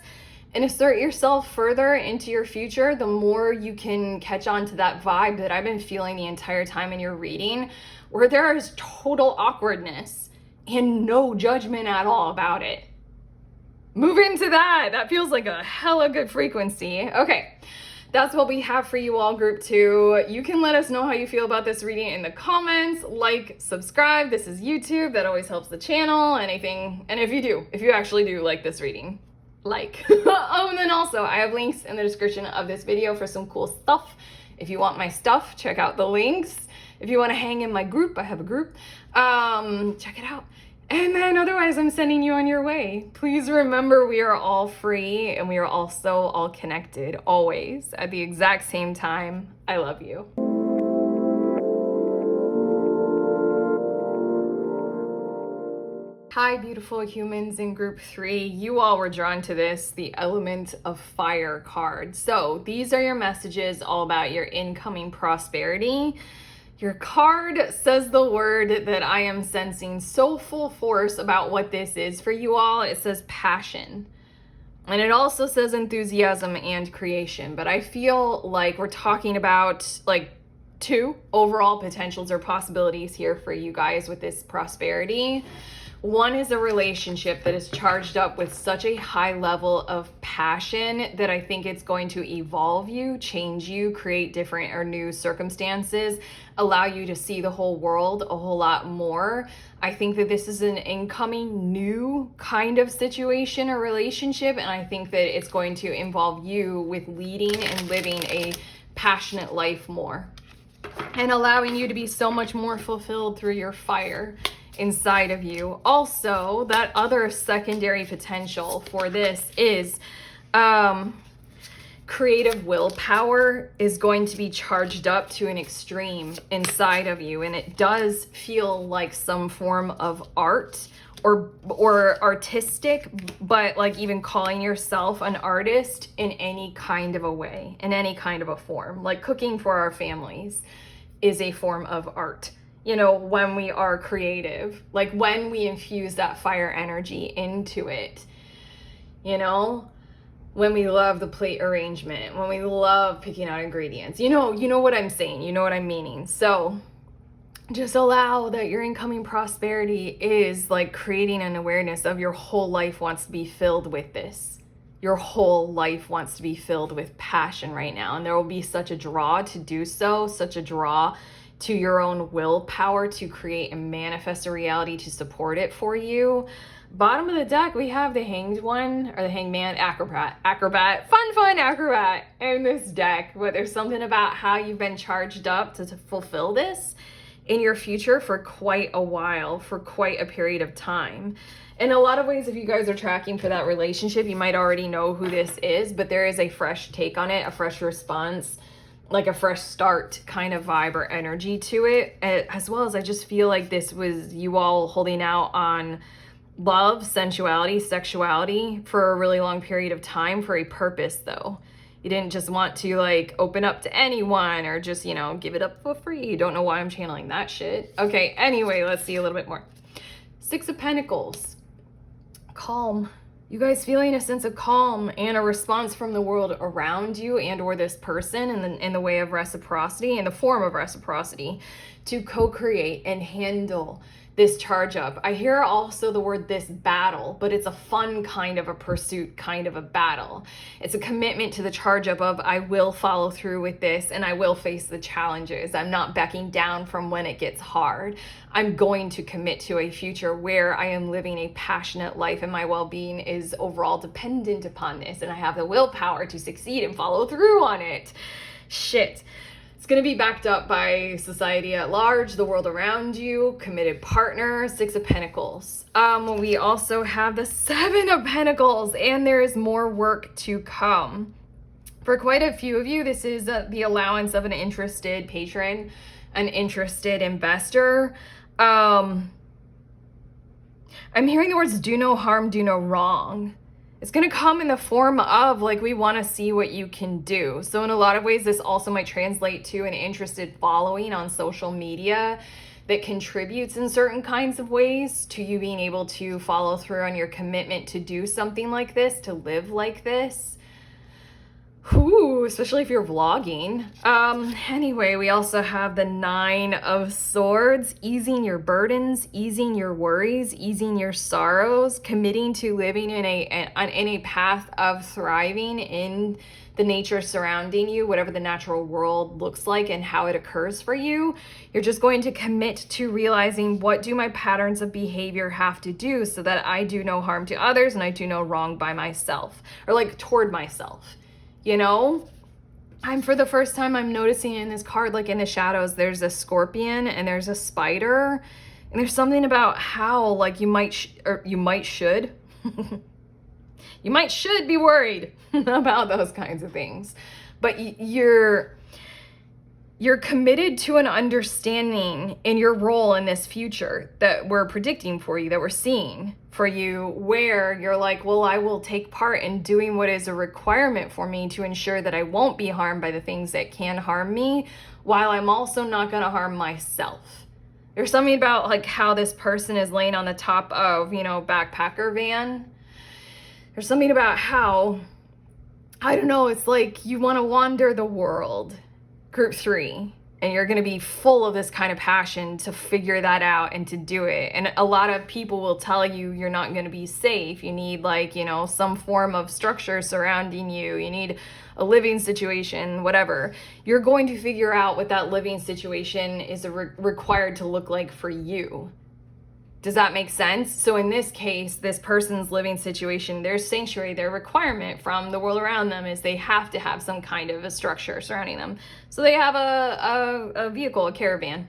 and assert yourself further into your future. The more you can catch on to that vibe that I've been feeling the entire time in your reading, where there is total awkwardness and no judgment at all about it. Move into that. That feels like a hella good frequency. Okay. That's what we have for you all, group 2. You can let us know how you feel about this reading in the comments. Like, subscribe. This is YouTube. That always helps the channel. Anything. And if you actually do like this reading, like. Oh, and then also I have links in the description of this video for some cool stuff. If you want my stuff, check out the links. If you want to hang in my group, I have a group. Check it out. And then otherwise, I'm sending you on your way. Please remember, we are all free and we are also all connected, always, at the exact same time. I love you. Hi, beautiful humans in group 3. You all were drawn to this, the Element of Fire card. So these are your messages all about your incoming prosperity. Your card says the word that I am sensing so full force about what this is for you all. It says passion. And it also says enthusiasm and creation. But I feel like we're talking about like 2 overall potentials or possibilities here for you guys with this prosperity. One is a relationship that is charged up with such a high level of passion that I think it's going to evolve you, change you, create different or new circumstances, allow you to see the whole world a whole lot more. I think that this is an incoming new kind of situation or relationship, and I think that it's going to involve you with leading and living a passionate life more and allowing you to be so much more fulfilled through your fire inside of you. Also, that other secondary potential for this is creative willpower is going to be charged up to an extreme inside of you, and it does feel like some form of art or artistic, but like even calling yourself an artist in any kind of a way, in any kind of a form. Like cooking for our families is a form of art. You know, when we are creative, like when we infuse that fire energy into it, you know, when we love the plate arrangement, when we love picking out ingredients, you know what I'm saying, you know what I'm meaning. So just allow that your incoming prosperity is like creating an awareness of your whole life wants to be filled with this. Your whole life wants to be filled with passion right now. And there will be such a draw to do so, such a draw to your own willpower to create and manifest a reality to support it for you. Bottom of the deck, we have the Hanged One, or the Hanged Man, acrobat, fun acrobat in this deck. But there's something about how you've been charged up to fulfill this in your future for quite a while, for quite a period of time. In a lot of ways, if you guys are tracking for that relationship, you might already know who this is, but there is a fresh take on it, a fresh response, like a fresh start kind of vibe or energy to it, as well as I just feel like this was you all holding out on love, sensuality, sexuality for a really long period of time for a purpose though. You didn't just want to like open up to anyone or just, you know, give it up for free. You don't know why I'm channeling that shit. Okay, anyway, let's see a little bit more. 6 of Pentacles. calm. You guys feeling a sense of calm and a response from the world around you and or this person in the way of reciprocity, in the form of reciprocity, to co-create and handle this charge up. I hear also the word this battle, but it's a fun kind of a pursuit, kind of a battle. It's a commitment to the charge up of I will follow through with this and I will face the challenges. I'm not backing down from when it gets hard. I'm going to commit to a future where I am living a passionate life and my well-being is overall dependent upon this and I have the willpower to succeed and follow through on it. Shit. It's going to be backed up by society at large, the world around you, committed partner, 6 of Pentacles. We also have the 7 of Pentacles, and there is more work to come. For quite a few of you, this is the allowance of an interested patron, an interested investor. I'm hearing the words do no harm, do no wrong. It's going to come in the form of like, we want to see what you can do. So in a lot of ways, this also might translate to an interested following on social media that contributes in certain kinds of ways to you being able to follow through on your commitment to do something like this, to live like this. Ooh, especially if you're vlogging. Anyway, we also have the 9 of Swords, easing your burdens, easing your worries, easing your sorrows, committing to living in a path of thriving in the nature surrounding you, whatever the natural world looks like and how it occurs for you. You're just going to commit to realizing, what do my patterns of behavior have to do so that I do no harm to others and I do no wrong by myself, or like toward myself. You know, for the first time, I'm noticing in this card, like in the shadows, there's a scorpion and there's a spider. And there's something about how, like, you might should be worried about those kinds of things. But you're committed to an understanding in your role in this future that we're predicting for you, that we're seeing for you, where you're like, well, I will take part in doing what is a requirement for me to ensure that I won't be harmed by the things that can harm me, while I'm also not going to harm myself. There's something about like how this person is laying on the top of, backpacker van. There's something about how, I don't know, it's like you want to wander the world. Group 3, and you're going to be full of this kind of passion to figure that out and to do it. And a lot of people will tell you you're not going to be safe. You need some form of structure surrounding you. You need a living situation, whatever. You're going to figure out what that living situation is required to look like for you. Does that make sense? So in this case, this person's living situation, their sanctuary, their requirement from the world around them is they have to have some kind of a structure surrounding them. So they have a vehicle, a caravan.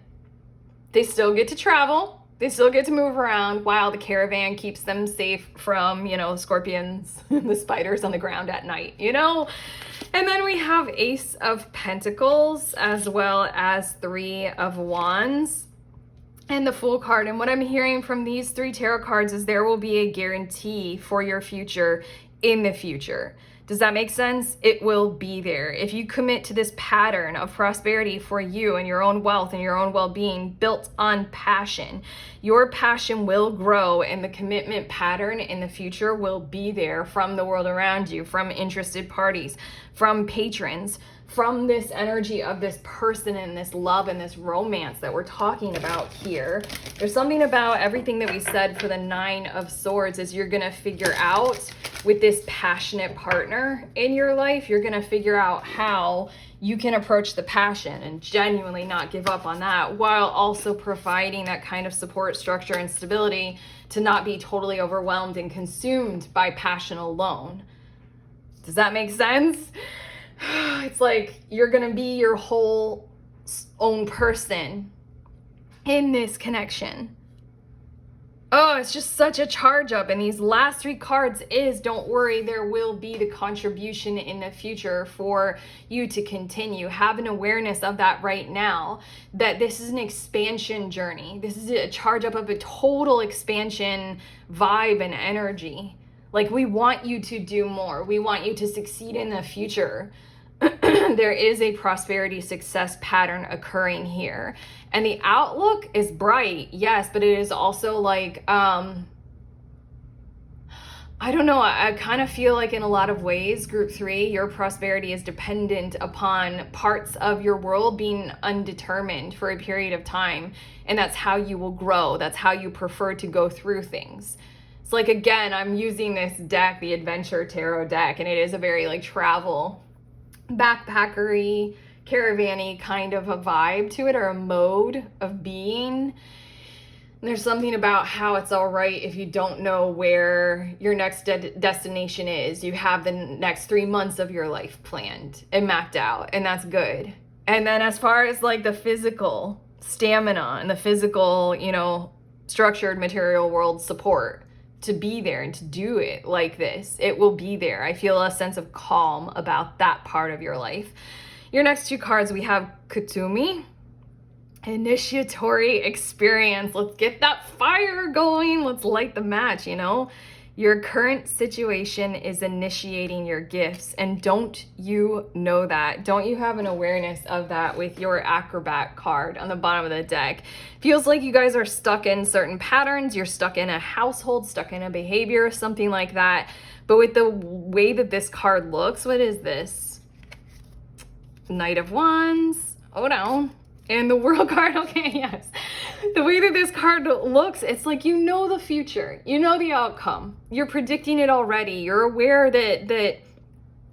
They still get to travel. They still get to move around while the caravan keeps them safe from, scorpions, the spiders on the ground at night, And then we have Ace of Pentacles as well as 3 of Wands. And the Fool card. And what I'm hearing from these 3 tarot cards is there will be a guarantee for your future in the future. Does that make sense? It will be there. If you commit to this pattern of prosperity for you and your own wealth and your own well-being built on passion, your passion will grow and the commitment pattern in the future will be there from the world around you, from interested parties, from patrons, from this energy of this person and this love and this romance that we're talking about here. There's something about everything that we said for the 9 of Swords is you're going to figure out with this passionate partner in your life, you're going to figure out how you can approach the passion and genuinely not give up on that, while also providing that kind of support structure and stability to not be totally overwhelmed and consumed by passion alone. Does that make sense? It's like you're going to be your whole own person in this connection. Oh, it's just such a charge up. And these last 3 cards is, don't worry, there will be the contribution in the future for you to continue. Have an awareness of that right now, that this is an expansion journey. This is a charge up of a total expansion vibe and energy. Like, we want you to do more. We want you to succeed in the future. There is a prosperity success pattern occurring here. And the outlook is bright, yes, but it is also like, I don't know. I kind of feel like in a lot of ways, group 3, your prosperity is dependent upon parts of your world being undetermined for a period of time. And that's how you will grow. That's how you prefer to go through things. It's like, again, I'm using this deck, the Adventure Tarot deck, and it is a very like travel, backpackery, caravan-y kind of a vibe to it, or a mode of being. There's something about how it's all right if you don't know where your next destination is. You have the next 3 months of your life planned and mapped out, and that's good. And then as far as like the physical stamina and the physical, you know, structured material world support to be there and to do it like this, it will be there. I feel a sense of calm about that part of your life. Your next 2 cards, we have Kuthumi. Initiatory experience. Let's get that fire going. Let's light the match, you know? Your current situation is initiating your gifts. And don't you know that? Don't you have an awareness of that with your Acrobat card on the bottom of the deck? Feels like you guys are stuck in certain patterns. You're stuck in a household, stuck in a behavior, something like that. But with the way that this card looks, what is this? Knight of Wands. Oh no. And the World card, okay, yes. The way that this card looks, it's like you know the future. You know the outcome. You're predicting it already. You're aware that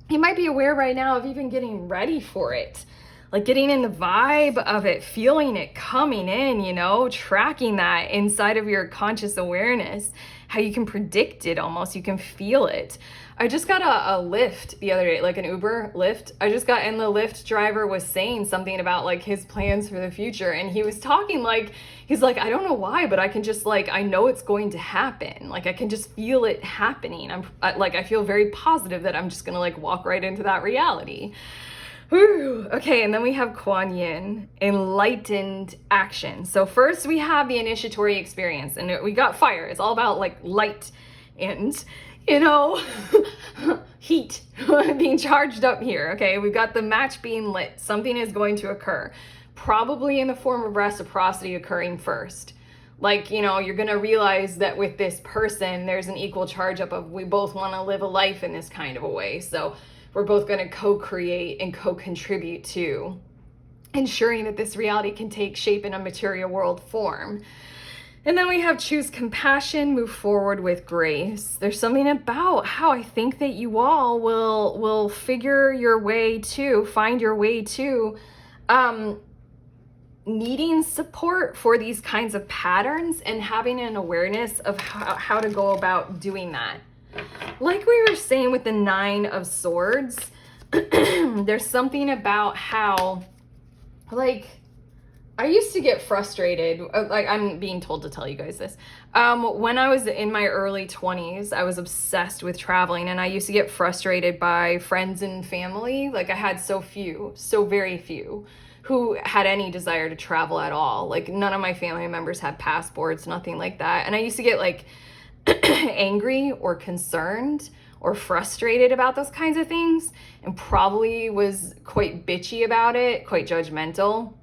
you might be aware right now of even getting ready for it. Like getting in the vibe of it, feeling it coming in, you know, tracking that inside of your conscious awareness, how you can predict it almost, you can feel it. I just got a Lyft the other day, like an Uber Lyft. And the Lyft driver was saying something about like his plans for the future. And he was talking like, he's like, I don't know why, but I can just like, I know it's going to happen. Like I can just feel it happening. I feel very positive that I'm just gonna like walk right into that reality. Whew. Okay, and then we have Kuan Yin, enlightened action. So first we have the initiatory experience, and we got fire. It's all about like light and, you know, heat being charged up here. Okay, we've got the match being lit. Something is going to occur, probably in the form of reciprocity occurring first. Like, you know, you're going to realize that with this person, there's an equal charge up of we both want to live a life in this kind of a way. So we're both going to co-create and co-contribute to ensuring that this reality can take shape in a material world form. And then we have choose compassion, move forward with grace. There's something about how I think that you all will figure your way to, find your way to needing support for these kinds of patterns and having an awareness of how to go about doing that. Like we were saying with the 9 of Swords, there's something about how, like, I used to get frustrated, like I'm being told to tell you guys this. When I was in my early 20s, I was obsessed with traveling, and I used to get frustrated by friends and family. Like I had so very few who had any desire to travel at all. Like none of my family members had passports, nothing like that. And I used to get like angry or concerned or frustrated about those kinds of things, and probably was quite bitchy about it, quite judgmental.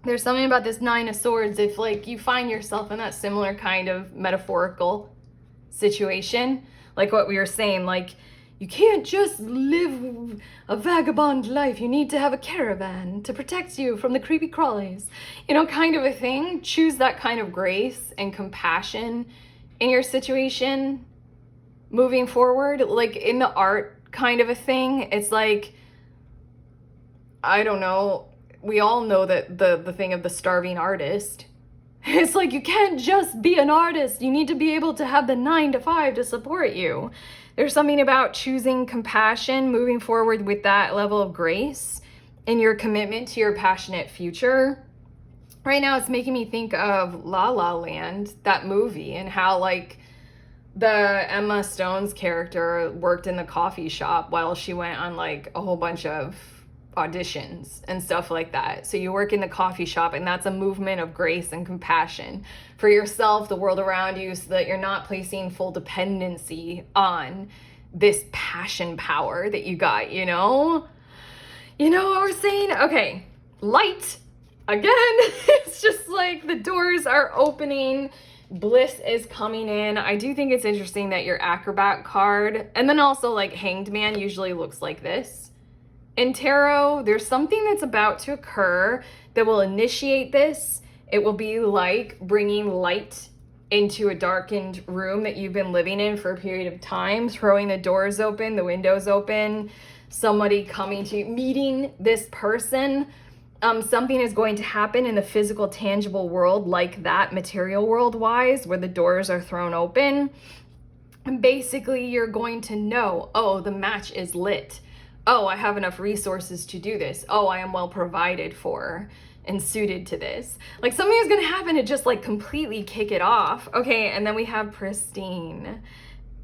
There's something about this 9 of Swords, if like you find yourself in that similar kind of metaphorical situation, like what we were saying, like you can't just live a vagabond life, you need to have a caravan to protect you from the creepy crawlies, you know, kind of a thing. Choose that kind of grace and compassion in your situation moving forward. Like in the art kind of a thing, it's like, I don't know, we all know that the thing of the starving artist. It's like you can't just be an artist, you need to be able to have the 9 to 5 to support you. There's something about choosing compassion, moving forward with that level of grace in your commitment to your passionate future. Right now it's making me think of La La Land, that movie, and how like the Emma Stone's character worked in the coffee shop while she went on like a whole bunch of auditions and stuff like that. So you work in the coffee shop, and that's a movement of grace and compassion for yourself, the world around you, so that you're not placing full dependency on this passion power that you got, you know? You know what we're saying? Okay, light. Again, it's just like the doors are opening, Bliss is coming in. I do think it's interesting that your Acrobat card, and then also like Hanged Man usually looks like this. In tarot, there's something that's about to occur that will initiate this. It will be like bringing light into a darkened room that you've been living in for a period of time, throwing the doors open, the windows open, somebody coming to you, meeting this person. Something is going to happen in the physical, tangible world like that, material world wise, where the doors are thrown open. And basically you're going to know, oh, the match is lit. Oh, I have enough resources to do this. Oh, I am well provided for and suited to this. Like something is gonna happen to just like completely kick it off. Okay, and then we have pristine.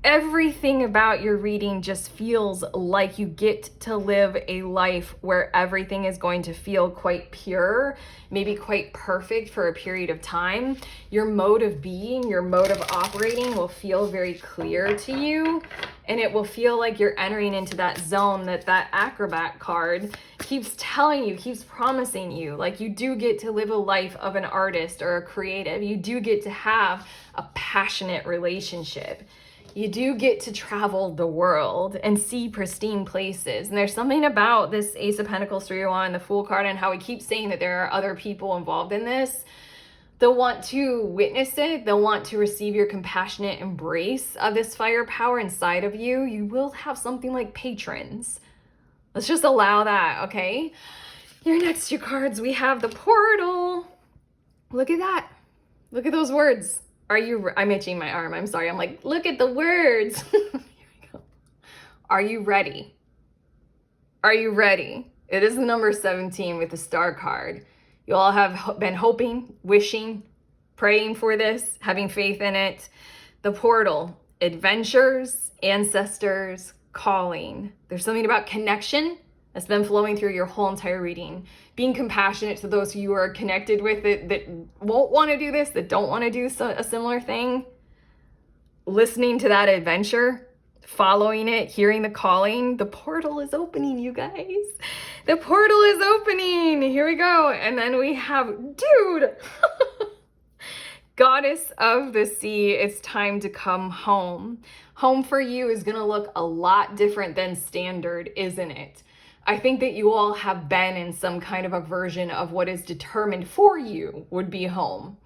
Everything about your reading just feels like you get to live a life where everything is going to feel quite pure, maybe quite perfect for a period of time. Your mode of being, your mode of operating will feel very clear to you, and it will feel like you're entering into that zone that Acrobat card keeps telling you, keeps promising you. Like you do get to live a life of an artist or a creative. You do get to have a passionate relationship. You do get to travel the world and see pristine places. And there's something about this Ace of Pentacles, 3 of Wands, and the Fool card, and how we keep saying that there are other people involved in this. They'll want to witness it. They'll want to receive your compassionate embrace of this firepower inside of you. You will have something like patrons. Let's just allow that, okay? Your next two cards, we have the Portal. Look at that. Look at those words. I'm itching my arm. I'm sorry. I'm like, look at the words. Here we go. Are you ready? Are you ready? It is the number 17 with the Star card. You all have been hoping, wishing, praying for this, having faith in it. The Portal, adventures, ancestors, calling. There's something about connection that's been flowing through your whole entire reading. Being compassionate to those who you are connected with that won't want to do this, that don't want to do a similar thing. Listening to that adventure, following it, hearing the calling. The portal is opening, you guys. The portal is opening. Here we go. And then we have, dude, Goddess of the Sea, it's time to come home. Home for you is going to look a lot different than standard, isn't it? I think that you all have been in some kind of a version of what is determined for you would be home.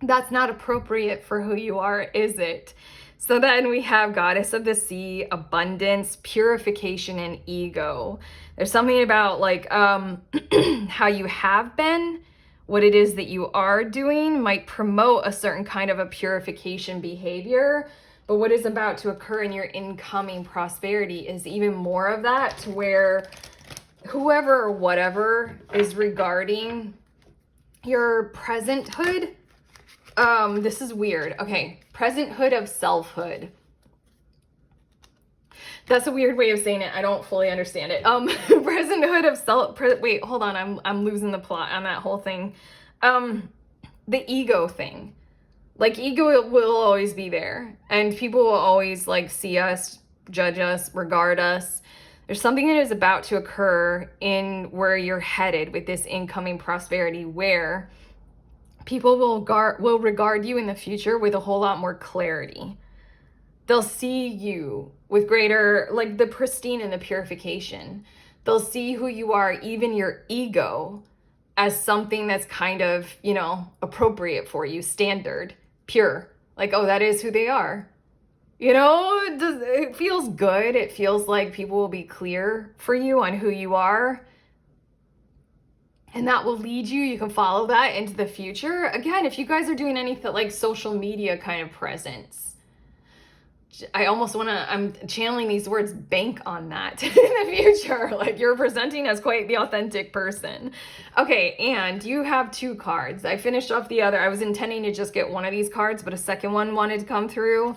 That's not appropriate for who you are, is it? So then we have Goddess of the Sea, abundance, purification, and ego. There's something about like how you have been, what it is that you are doing might promote a certain kind of a purification behavior. But what is about to occur in your incoming prosperity is even more of that, to where whoever or whatever is regarding your presenthood, this is weird. Okay, presenthood of selfhood. That's a weird way of saying it. I don't fully understand it. Presenthood of self. Wait, hold on. I'm losing the plot on that whole thing. The ego thing. Like ego will always be there, and people will always like see us, judge us, regard us. There's something that is about to occur in where you're headed with this incoming prosperity, where people will regard you in the future with a whole lot more clarity. They'll see you with greater, like the pristine and the purification. They'll see who you are, even your ego, as something that's kind of, you know, appropriate for you, standard, pure. Like, oh, that is who they are. You know, it feels good. It feels like people will be clear for you on who you are. And that will lead you. You can follow that into the future. Again, if you guys are doing anything like social media kind of presence, I almost want to, I'm channeling these words, bank on that in the future. Like you're presenting as quite the authentic person. Okay, and you have two cards. I finished off the other. I was intending to just get one of these cards, but a second one wanted to come through.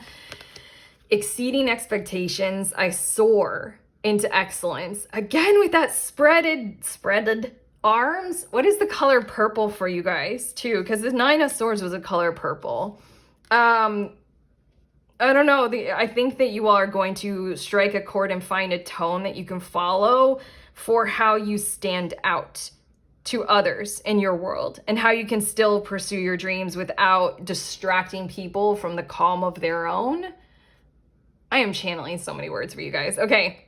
Exceeding expectations, I soar into excellence. Again, with that spreaded arms. What is the color purple for you guys too? Because the Nine of Swords was a color purple. I don't know. I think that you all are going to strike a chord and find a tone that you can follow for how you stand out to others in your world and how you can still pursue your dreams without distracting people from the calm of their own. I am channeling so many words for you guys. Okay.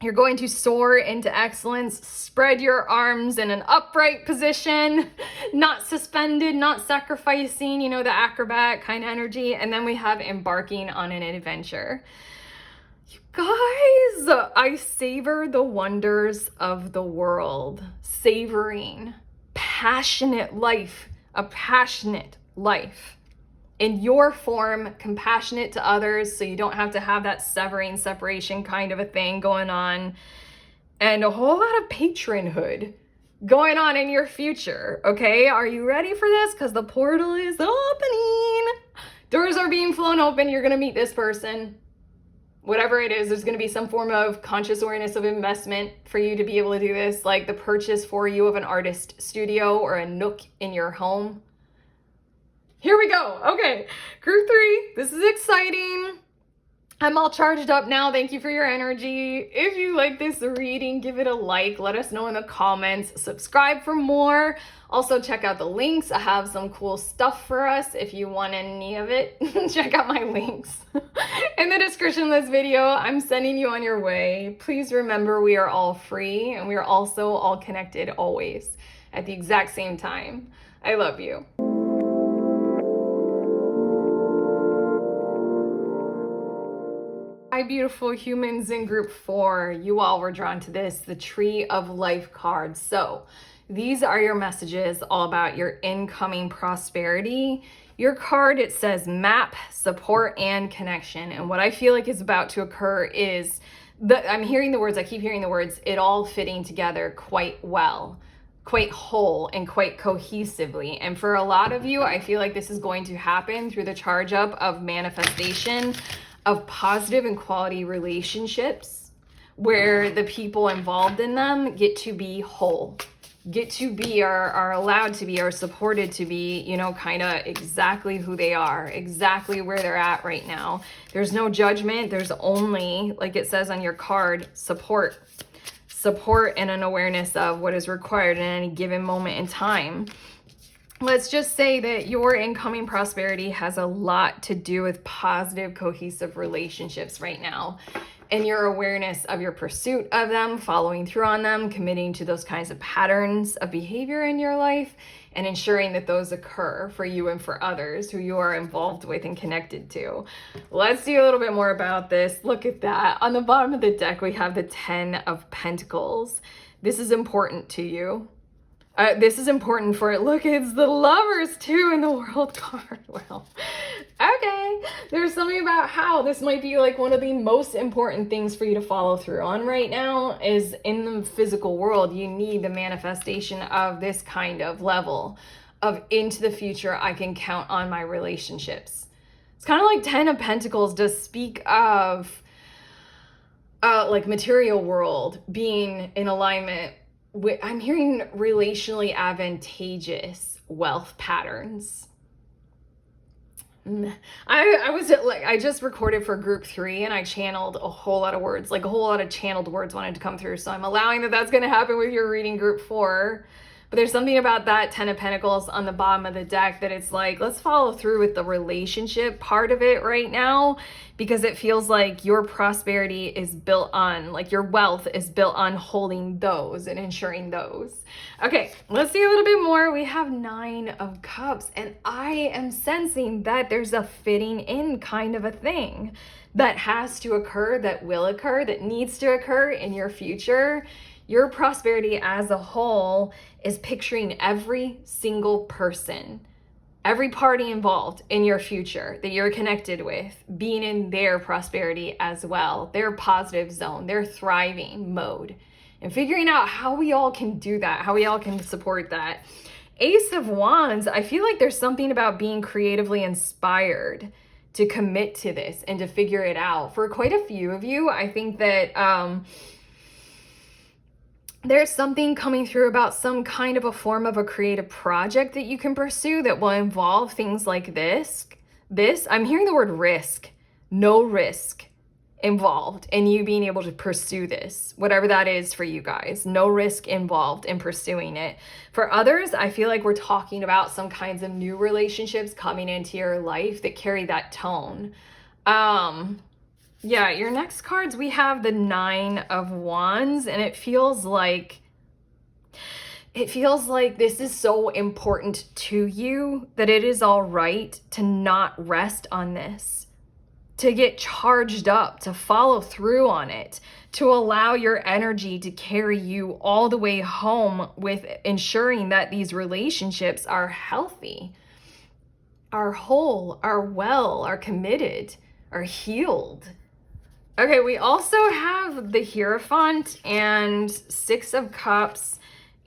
You're going to soar into excellence, spread your arms in an upright position, not suspended, not sacrificing, the acrobat kind of energy. And then we have embarking on an adventure. You guys, I savor the wonders of the world, savoring passionate life, a passionate life. In your form, compassionate to others, so you don't have to have that separation kind of a thing going on, and a whole lot of patronhood going on in your future, okay? Are you ready for this? Because the portal is opening. Doors are being flown open. You're going to meet this person. Whatever it is, there's going to be some form of conscious awareness of investment for you to be able to do this, like the purchase for you of an artist studio or a nook in your home. Here we go. Okay, group 3, this is exciting. I'm all charged up now. Thank you for your energy. If you like this reading, give it a like. Let us know in the comments. Subscribe for more. Also, check out the links. I have some cool stuff for us. If you want any of it, check out my links in the description of this video. I'm sending you on your way. Please remember, we are all free and we are also all connected always at the exact same time. I love you. Hi, beautiful humans in group 4. You all were drawn to this, the Tree of Life card. So these are your messages all about your incoming prosperity. Your card, it says map, support, and connection. And what I feel like is about to occur is I'm hearing the words, I keep hearing the words, it all fitting together quite well, quite whole, and quite cohesively. And for a lot of you, I feel like this is going to happen through the charge up of manifestation of positive and quality relationships where the people involved in them get to be whole, get to be, are allowed to be, are supported to be, kind of exactly who they are, exactly where they're at right now. There's no judgment. There's only, like it says on your card, support and an awareness of what is required in any given moment in time. Let's just say that your incoming prosperity has a lot to do with positive, cohesive relationships right now, and your awareness of your pursuit of them, following through on them, committing to those kinds of patterns of behavior in your life, and ensuring that those occur for you and for others who you are involved with and connected to. Let's see a little bit more about this. Look at that. On the bottom of the deck, we have the 10 of Pentacles. This is important to you. This is important for it. Look, it's the Lovers too in the World card. Well, okay. There's something about how this might be like one of the most important things for you to follow through on right now is in the physical world. You need the manifestation of this kind of level of into the future. I can count on my relationships. It's kind of like 10 of Pentacles does speak of like material world being in alignment. I'm hearing relationally advantageous wealth patterns. I just recorded for group 3 and I channeled a whole lot of words, like a whole lot of channeled words wanted to come through. So I'm allowing that's going to happen with your reading group 4. But there's something about that 10 of Pentacles on the bottom of the deck that it's like, let's follow through with the relationship part of it right now, because it feels like your prosperity is built on, like your wealth is built on holding those and ensuring those. Okay, let's see a little bit more. We have 9 of Cups, and I am sensing that there's a fitting in kind of a thing that has to occur, that will occur, that needs to occur in your future. Your prosperity as a whole is picturing every single person, every party involved in your future that you're connected with, being in their prosperity as well, their positive zone, their thriving mode, and figuring out how we all can do that, how we all can support that. Ace of Wands, I feel like there's something about being creatively inspired to commit to this and to figure it out. For quite a few of you, I think that there's something coming through about some kind of a form of a creative project that you can pursue that will involve things like this. I'm hearing the word risk, no risk involved in you being able to pursue this, whatever that is for you guys. No risk involved in pursuing it. For others, I feel like we're talking about some kinds of new relationships coming into your life that carry that tone. Yeah, your next cards, we have the 9 of Wands, and it feels like this is so important to you that it is all right to not rest on this, to get charged up, to follow through on it, to allow your energy to carry you all the way home with ensuring that these relationships are healthy, are whole, are well, are committed, are healed. Okay, we also have the Hierophant and 6 of Cups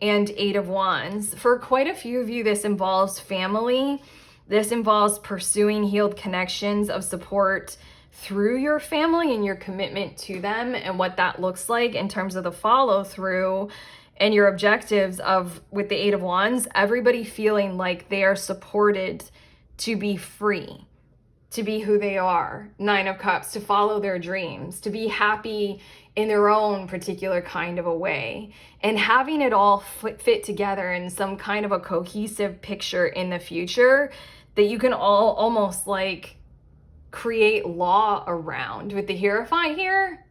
and 8 of Wands. For quite a few of you, this involves family. This involves pursuing healed connections of support through your family and your commitment to them, and what that looks like in terms of the follow through and your objectives of, with the 8 of Wands, everybody feeling like they are supported to be free, to be who they are. 9 of Cups, to follow their dreams, to be happy in their own particular kind of a way, and having it all fit together in some kind of a cohesive picture in the future that you can all almost like create law around. With the Hierophant here,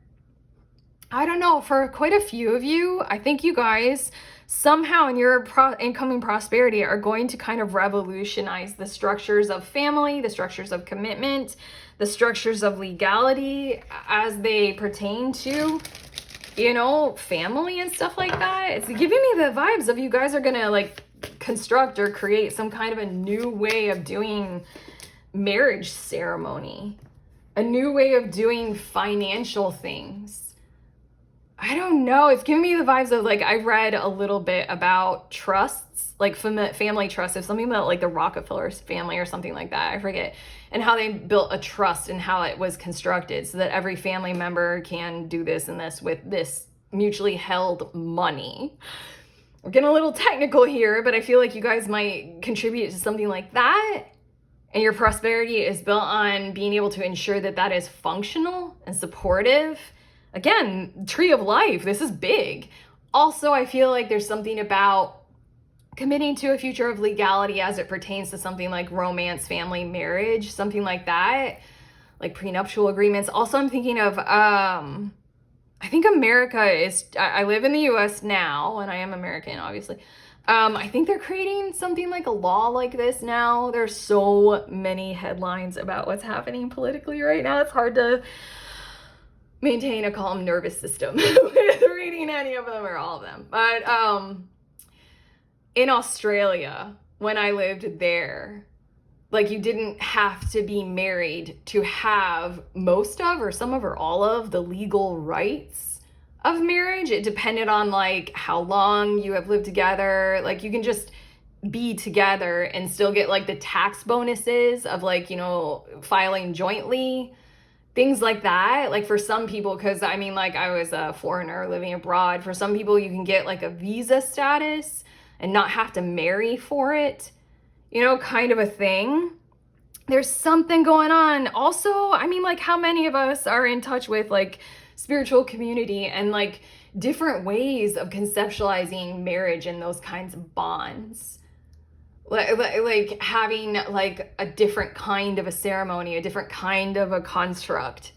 I don't know, for quite a few of you, I think you guys somehow in your incoming prosperity are going to kind of revolutionize the structures of family, the structures of commitment, the structures of legality as they pertain to, you know, family and stuff like that. It's giving me the vibes of you guys are gonna like construct or create some kind of a new way of doing marriage ceremony, a new way of doing financial things. I don't know. It's giving me the vibes of like, I read a little bit about trusts, like family trusts, if something about like the Rockefeller family or something like that, I forget, and how they built a trust and how it was constructed so that every family member can do this and this with this mutually held money. We're getting a little technical here, but I feel like you guys might contribute to something like that. And your prosperity is built on being able to ensure that that is functional and supportive. Again, tree of life, this is big. Also, I feel like there's something about committing to a future of legality as it pertains to something like romance, family, marriage, something like that, like prenuptial agreements. Also, I'm thinking of, I think America is, I live in the US now, and I am American, obviously. I think they're creating something like a law like this now. There's so many headlines about what's happening politically right now. It's hard to maintain a calm nervous system with reading any of them or all of them. But in Australia, when I lived there, like you didn't have to be married to have most of or some of or all of the legal rights of marriage. It depended on like how long you have lived together. Like you can just be together and still get like the tax bonuses of like, you know, filing jointly. Things like that, like for some people, because I mean, like I was a foreigner living abroad. For some people, you can get like a visa status and not have to marry for it, you know, kind of a thing. There's something going on. Also, I mean, like how many of us are in touch with like spiritual community and like different ways of conceptualizing marriage and those kinds of bonds? Like having like a different kind of a ceremony, a different kind of a construct.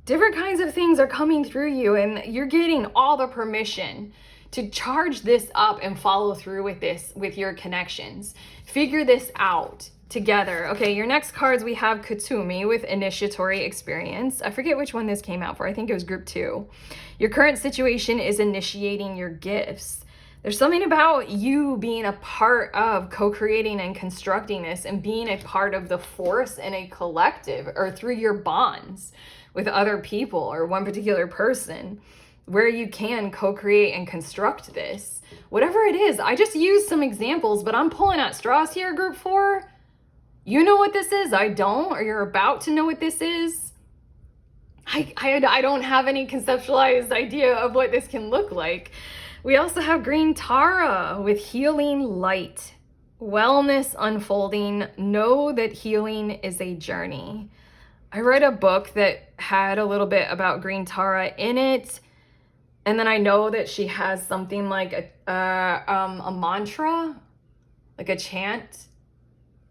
Different kinds of things are coming through you, and you're getting all the permission to charge this up and follow through with this, with your connections. Figure this out together. Okay, your next cards, we have Kuthumi with initiatory experience. I forget which one this came out for. I think it was group 2. Your current situation is initiating your gifts. There's something about you being a part of co-creating and constructing this and being a part of the force in a collective or through your bonds with other people or one particular person where you can co-create and construct this. Whatever it is, I just used some examples, but I'm pulling at straws here, group 4. You know what this is, I don't, or you're about to know what this is. I don't have any conceptualized idea of what this can look like. We also have Green Tara with healing light, wellness unfolding. Know that healing is a journey. I read a book that had a little bit about green Tara in it. And then I know that she has something like a mantra, like a chant,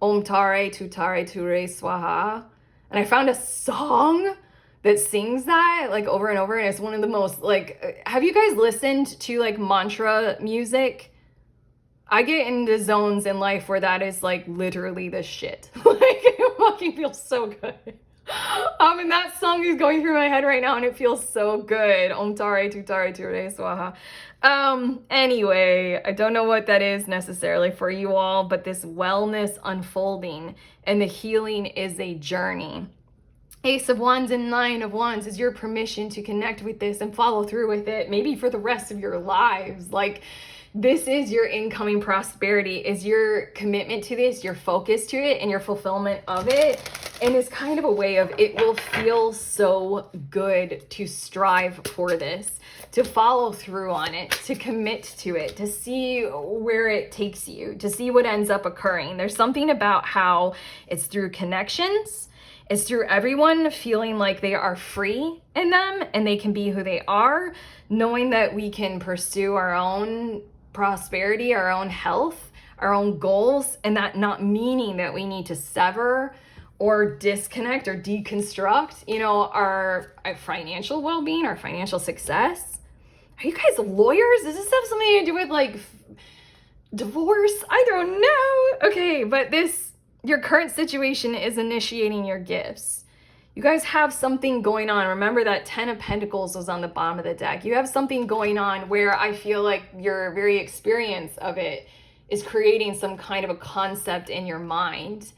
Om Tare Tu Tare Ture Swaha. And I found a song that sings that like over and over. And it's one of the most like, have you guys listened to like mantra music? I get into zones in life where that is like literally the shit. Like it fucking feels so good. And that song is going through my head right now and it feels so good. Om Tare Tu Tare Ture Swaha. Anyway, I don't know what that is necessarily for you all, but this wellness unfolding and the healing is a journey. Ace of Wands and Nine of Wands is your permission to connect with this and follow through with it, maybe for the rest of your lives. Like, this is your incoming prosperity, is your commitment to this, your focus to it, and your fulfillment of it. And it's kind of a way of, it will feel so good to strive for this, to follow through on it, to commit to it, to see where it takes you, to see what ends up occurring. There's something about how it's through connections, it's through everyone feeling like they are free in them and they can be who they are, knowing that we can pursue our own prosperity, our own health, our own goals, and that not meaning that we need to sever or disconnect or deconstruct, you know, our financial well-being, our financial success. Are you guys lawyers? Does this have something to do with like divorce? I don't know. Okay, but your current situation is initiating your gifts. You guys have something going on. Remember that 10 of Pentacles was on the bottom of the deck. You have something going on where I feel like your very experience of it is creating some kind of a concept in your mind.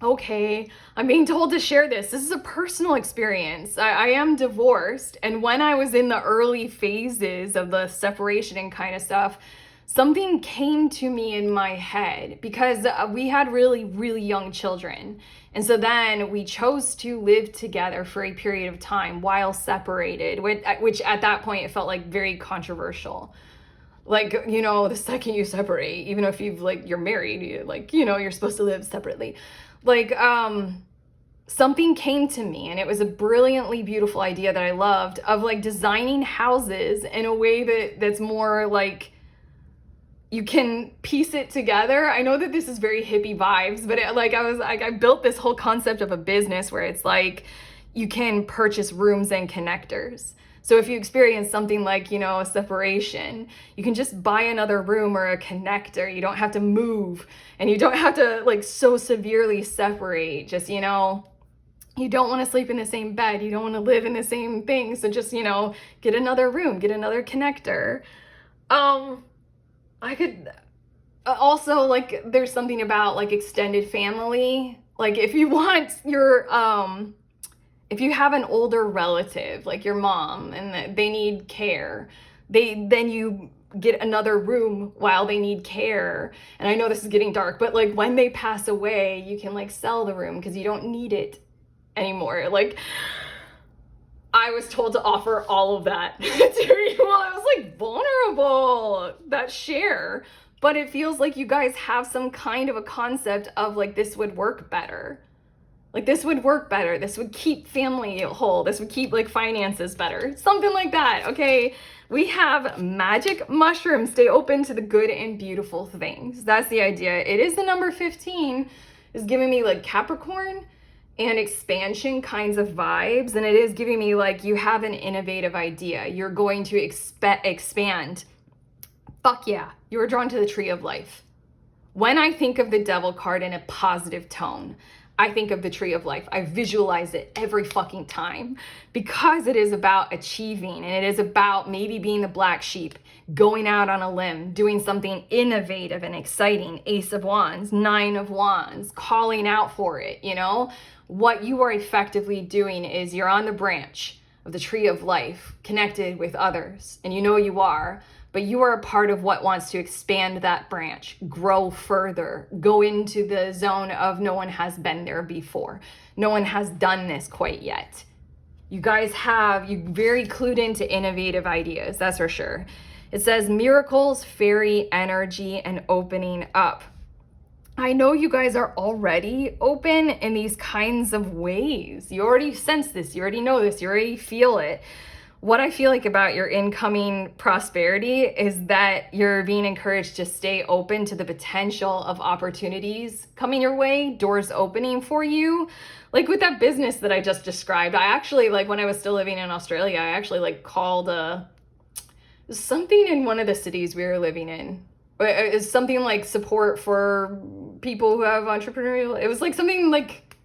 Okay, I'm being told to share this. This is a personal experience. I am divorced, and when I was in the early phases of the separation and kind of stuff, something came to me in my head because we had really, really young children. And so then we chose to live together for a period of time while separated, which at that point it felt like very controversial. Like, you know, the second you separate, even if you're married, you're supposed to live separately. Like, something came to me, and it was a brilliantly beautiful idea that I loved, of like designing houses in a way that's more like you can piece it together. I know that this is very hippie vibes, but I built this whole concept of a business where it's like you can purchase rooms and connectors. So if you experience something like, you know, a separation, you can just buy another room or a connector. You don't have to move, and you don't have to like so severely separate. Just, you know, you don't want to sleep in the same bed. You don't want to live in the same thing. So just, you know, get another room, get another connector. I could also, like, there's something about like extended family. Like if you want your, if you have an older relative, like your mom, and they need care, then you get another room while they need care. And I know this is getting dark, but like when they pass away, you can like sell the room because you don't need it anymore. Like, I was told to offer all of that to you. Well, I was like vulnerable, that share. But it feels like you guys have some kind of a concept of like, this would work better. Like this would work better. This would keep family whole. This would keep like finances better. Something like that. Okay. We have magic mushrooms. Stay open to the good and beautiful things. That's the idea. It is the number 15 is giving me like Capricorn and expansion kinds of vibes. And it is giving me like, you have an innovative idea. You're going to expand. Fuck yeah. You were drawn to the tree of life. When I think of the devil card in a positive tone, I think of the tree of life. I visualize it every fucking time because it is about achieving, and it is about maybe being the black sheep, going out on a limb, doing something innovative and exciting. Ace of Wands, Nine of Wands, calling out for it, you know? What you are effectively doing is you're on the branch of the tree of life, connected with others, and you know you are, but you are a part of what wants to expand that branch, grow further, go into the zone of no one has been there before. No one has done this quite yet. You guys you very clued into innovative ideas, that's for sure. It says miracles, fairy energy, and opening up. I know you guys are already open in these kinds of ways. You already sense this, you already know this, you already feel it. What I feel like about your incoming prosperity is that you're being encouraged to stay open to the potential of opportunities coming your way, doors opening for you. Like with that business that I just described, I actually, like when I was still living in Australia, I actually like called something in one of the cities we were living in. It's something like support for people who have entrepreneurial. It was like something like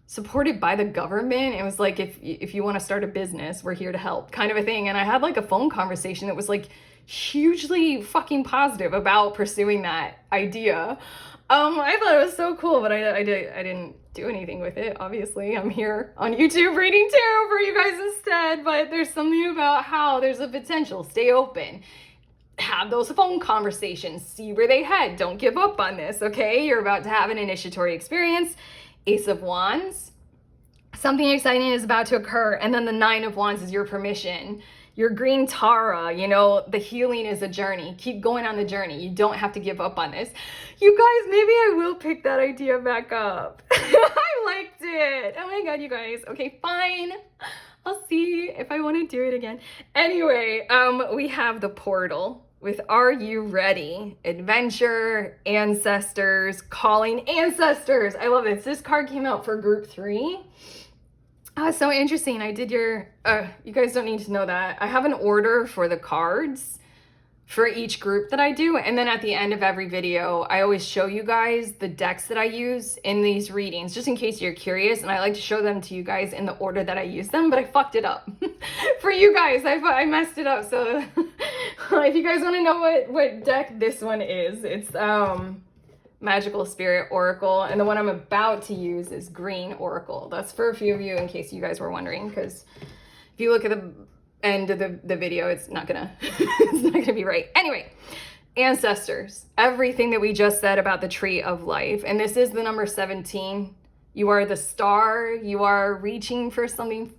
supported by the government. It was like, if you want to start a business, we're here to help, kind of a thing. And I had like a phone conversation that was like hugely fucking positive about pursuing that idea. I thought it was so cool, but I didn't do anything with it. Obviously, I'm here on YouTube reading tarot for you guys instead. But there's something about how there's a potential. Stay open. Have those phone conversations, see where they head. Don't give up on this, okay? You're about to have an initiatory experience. Ace of Wands, something exciting is about to occur. And then the Nine of Wands is your permission. Your green Tara, you know, the healing is a journey. Keep going on the journey. You don't have to give up on this. You guys, maybe I will pick that idea back up. I liked it. Oh my God, you guys. Okay, fine. I'll see if I want to do it again. Anyway, we have the portal with Are You Ready? Adventure, ancestors, calling ancestors. I love this. This card came out for group 3. So interesting. I did your, you guys don't need to know that. I have an order for the cards for each group that I do. And then at the end of every video, I always show you guys the decks that I use in these readings, just in case you're curious. And I like to show them to you guys in the order that I use them, but I fucked it up for you guys. I messed it up. So if you guys want to know what deck this one is, it's Magical Spirit Oracle. And the one I'm about to use is Green Oracle. That's for a few of you in case you guys were wondering, because if you look at the end of the video, it's not gonna it's not gonna be right. Anyway, ancestors, everything that we just said about the tree of life, and this is the number 17. You are the star. You are reaching for something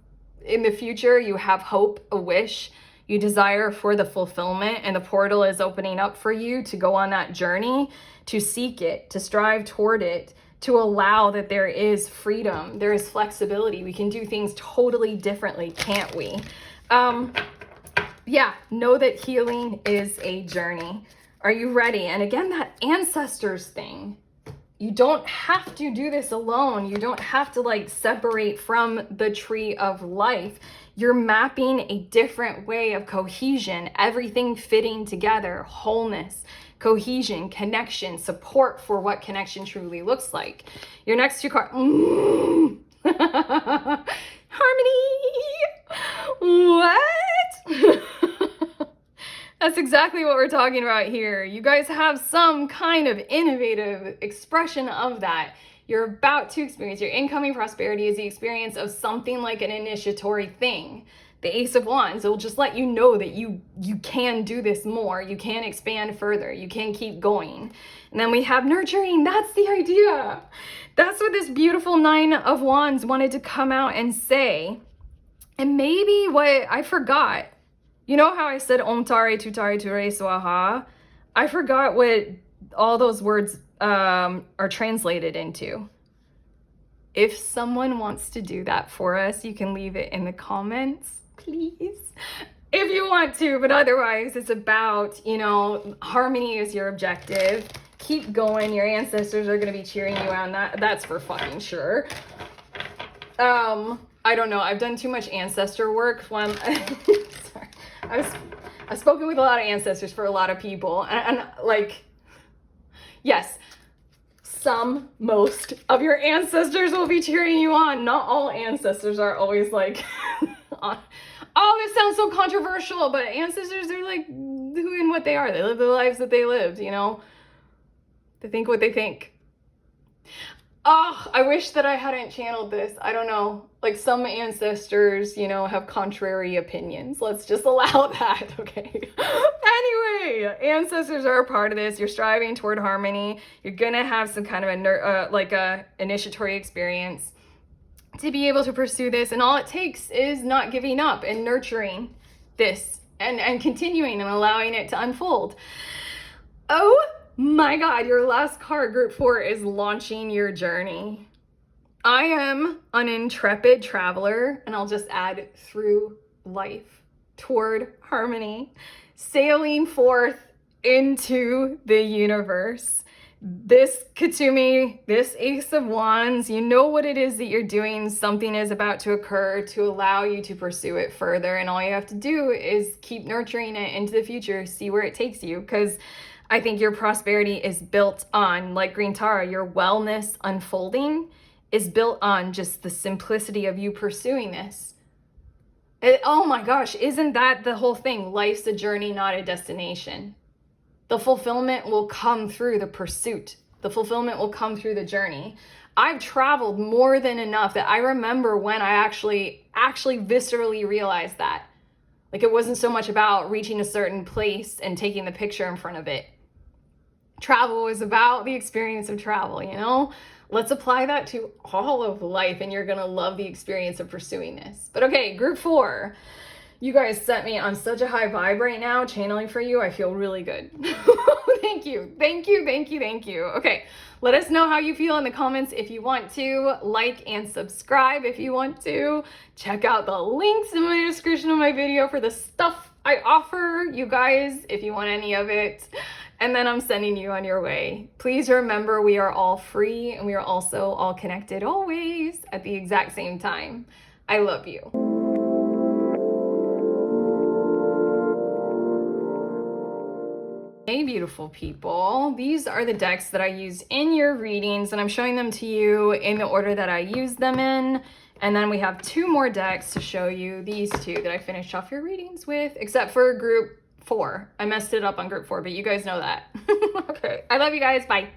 in the future. You have hope, a wish, you desire for the fulfillment, and the portal is opening up for you to go on that journey, to seek it, to strive toward it, to allow that there is freedom, there is flexibility. We can do things totally differently, can't we? Yeah, know that healing is a journey. Are you ready? And again, that ancestors thing, you don't have to do this alone. You don't have to like separate from the tree of life. You're mapping a different way of cohesion, everything fitting together, wholeness, cohesion, connection, support for what connection truly looks like. Your next 2 cards, harmony. What? That's exactly what we're talking about here. You guys have some kind of innovative expression of that. You're about to experience. Your incoming prosperity is the experience of something like an initiatory thing. The Ace of Wands, it will just let you know that you can do this more. You can expand further. You can keep going. And then we have nurturing. That's the idea. That's what this beautiful Nine of Wands wanted to come out and say. And maybe what I forgot, you know how I said Om Tare Tutare Ture Swaha? I forgot what all those words are translated into. If someone wants to do that for us, you can leave it in the comments, please. If you want to, but otherwise it's about, you know, harmony is your objective. Keep going. Your ancestors are going to be cheering you on. That's for fucking sure. I don't know. I've done too much ancestor work. Sorry. I've spoken with a lot of ancestors for a lot of people. And like, yes, most of your ancestors will be cheering you on. Not all ancestors are always like, oh, this sounds so controversial, but ancestors are like who and what they are. They live the lives that they lived, you know? They think what they think. Oh, I wish that I hadn't channeled this. I don't know. Like some ancestors, you know, have contrary opinions. Let's just allow that, okay? Anyway, ancestors are a part of this. You're striving toward harmony. You're gonna have some kind of a initiatory experience to be able to pursue this. And all it takes is not giving up and nurturing this and continuing and allowing it to unfold. Oh My God, your last card, group 4, is launching your journey. I am an intrepid traveler, and I'll just add through life toward harmony, sailing forth into the universe. This Kuthumi, this Ace of Wands, you know what it is that you're doing. Something is about to occur to allow you to pursue it further. And all you have to do is keep nurturing it into the future, see where it takes you. Because I think your prosperity is built on, like Green Tara, your wellness unfolding is built on just the simplicity of you pursuing this. Oh my gosh, isn't that the whole thing? Life's a journey, not a destination. The fulfillment will come through the pursuit. The fulfillment will come through the journey. I've traveled more than enough that I remember when I actually viscerally realized that. Like, it wasn't so much about reaching a certain place and taking the picture in front of it. Travel is about the experience of travel, you know? Let's apply that to all of life, and you're gonna love the experience of pursuing this. But okay, group 4. You guys set me on such a high vibe right now, channeling for you. I feel really good. Thank you, thank you, thank you, thank you. Okay, let us know how you feel in the comments if you want to. Like and subscribe if you want to. Check out the links in my description of my video for the stuff I offer you guys if you want any of it. And then I'm sending you on your way. Please remember, we are all free, and we are also all connected always at the exact same time. I love you. Hey, beautiful people. These are the decks that I use in your readings, and I'm showing them to you in the order that I use them in. And then we have 2 more decks to show you, these 2 that I finished off your readings with, except for group 4. I messed it up on group 4, but you guys know that. Okay, I love you guys. Bye.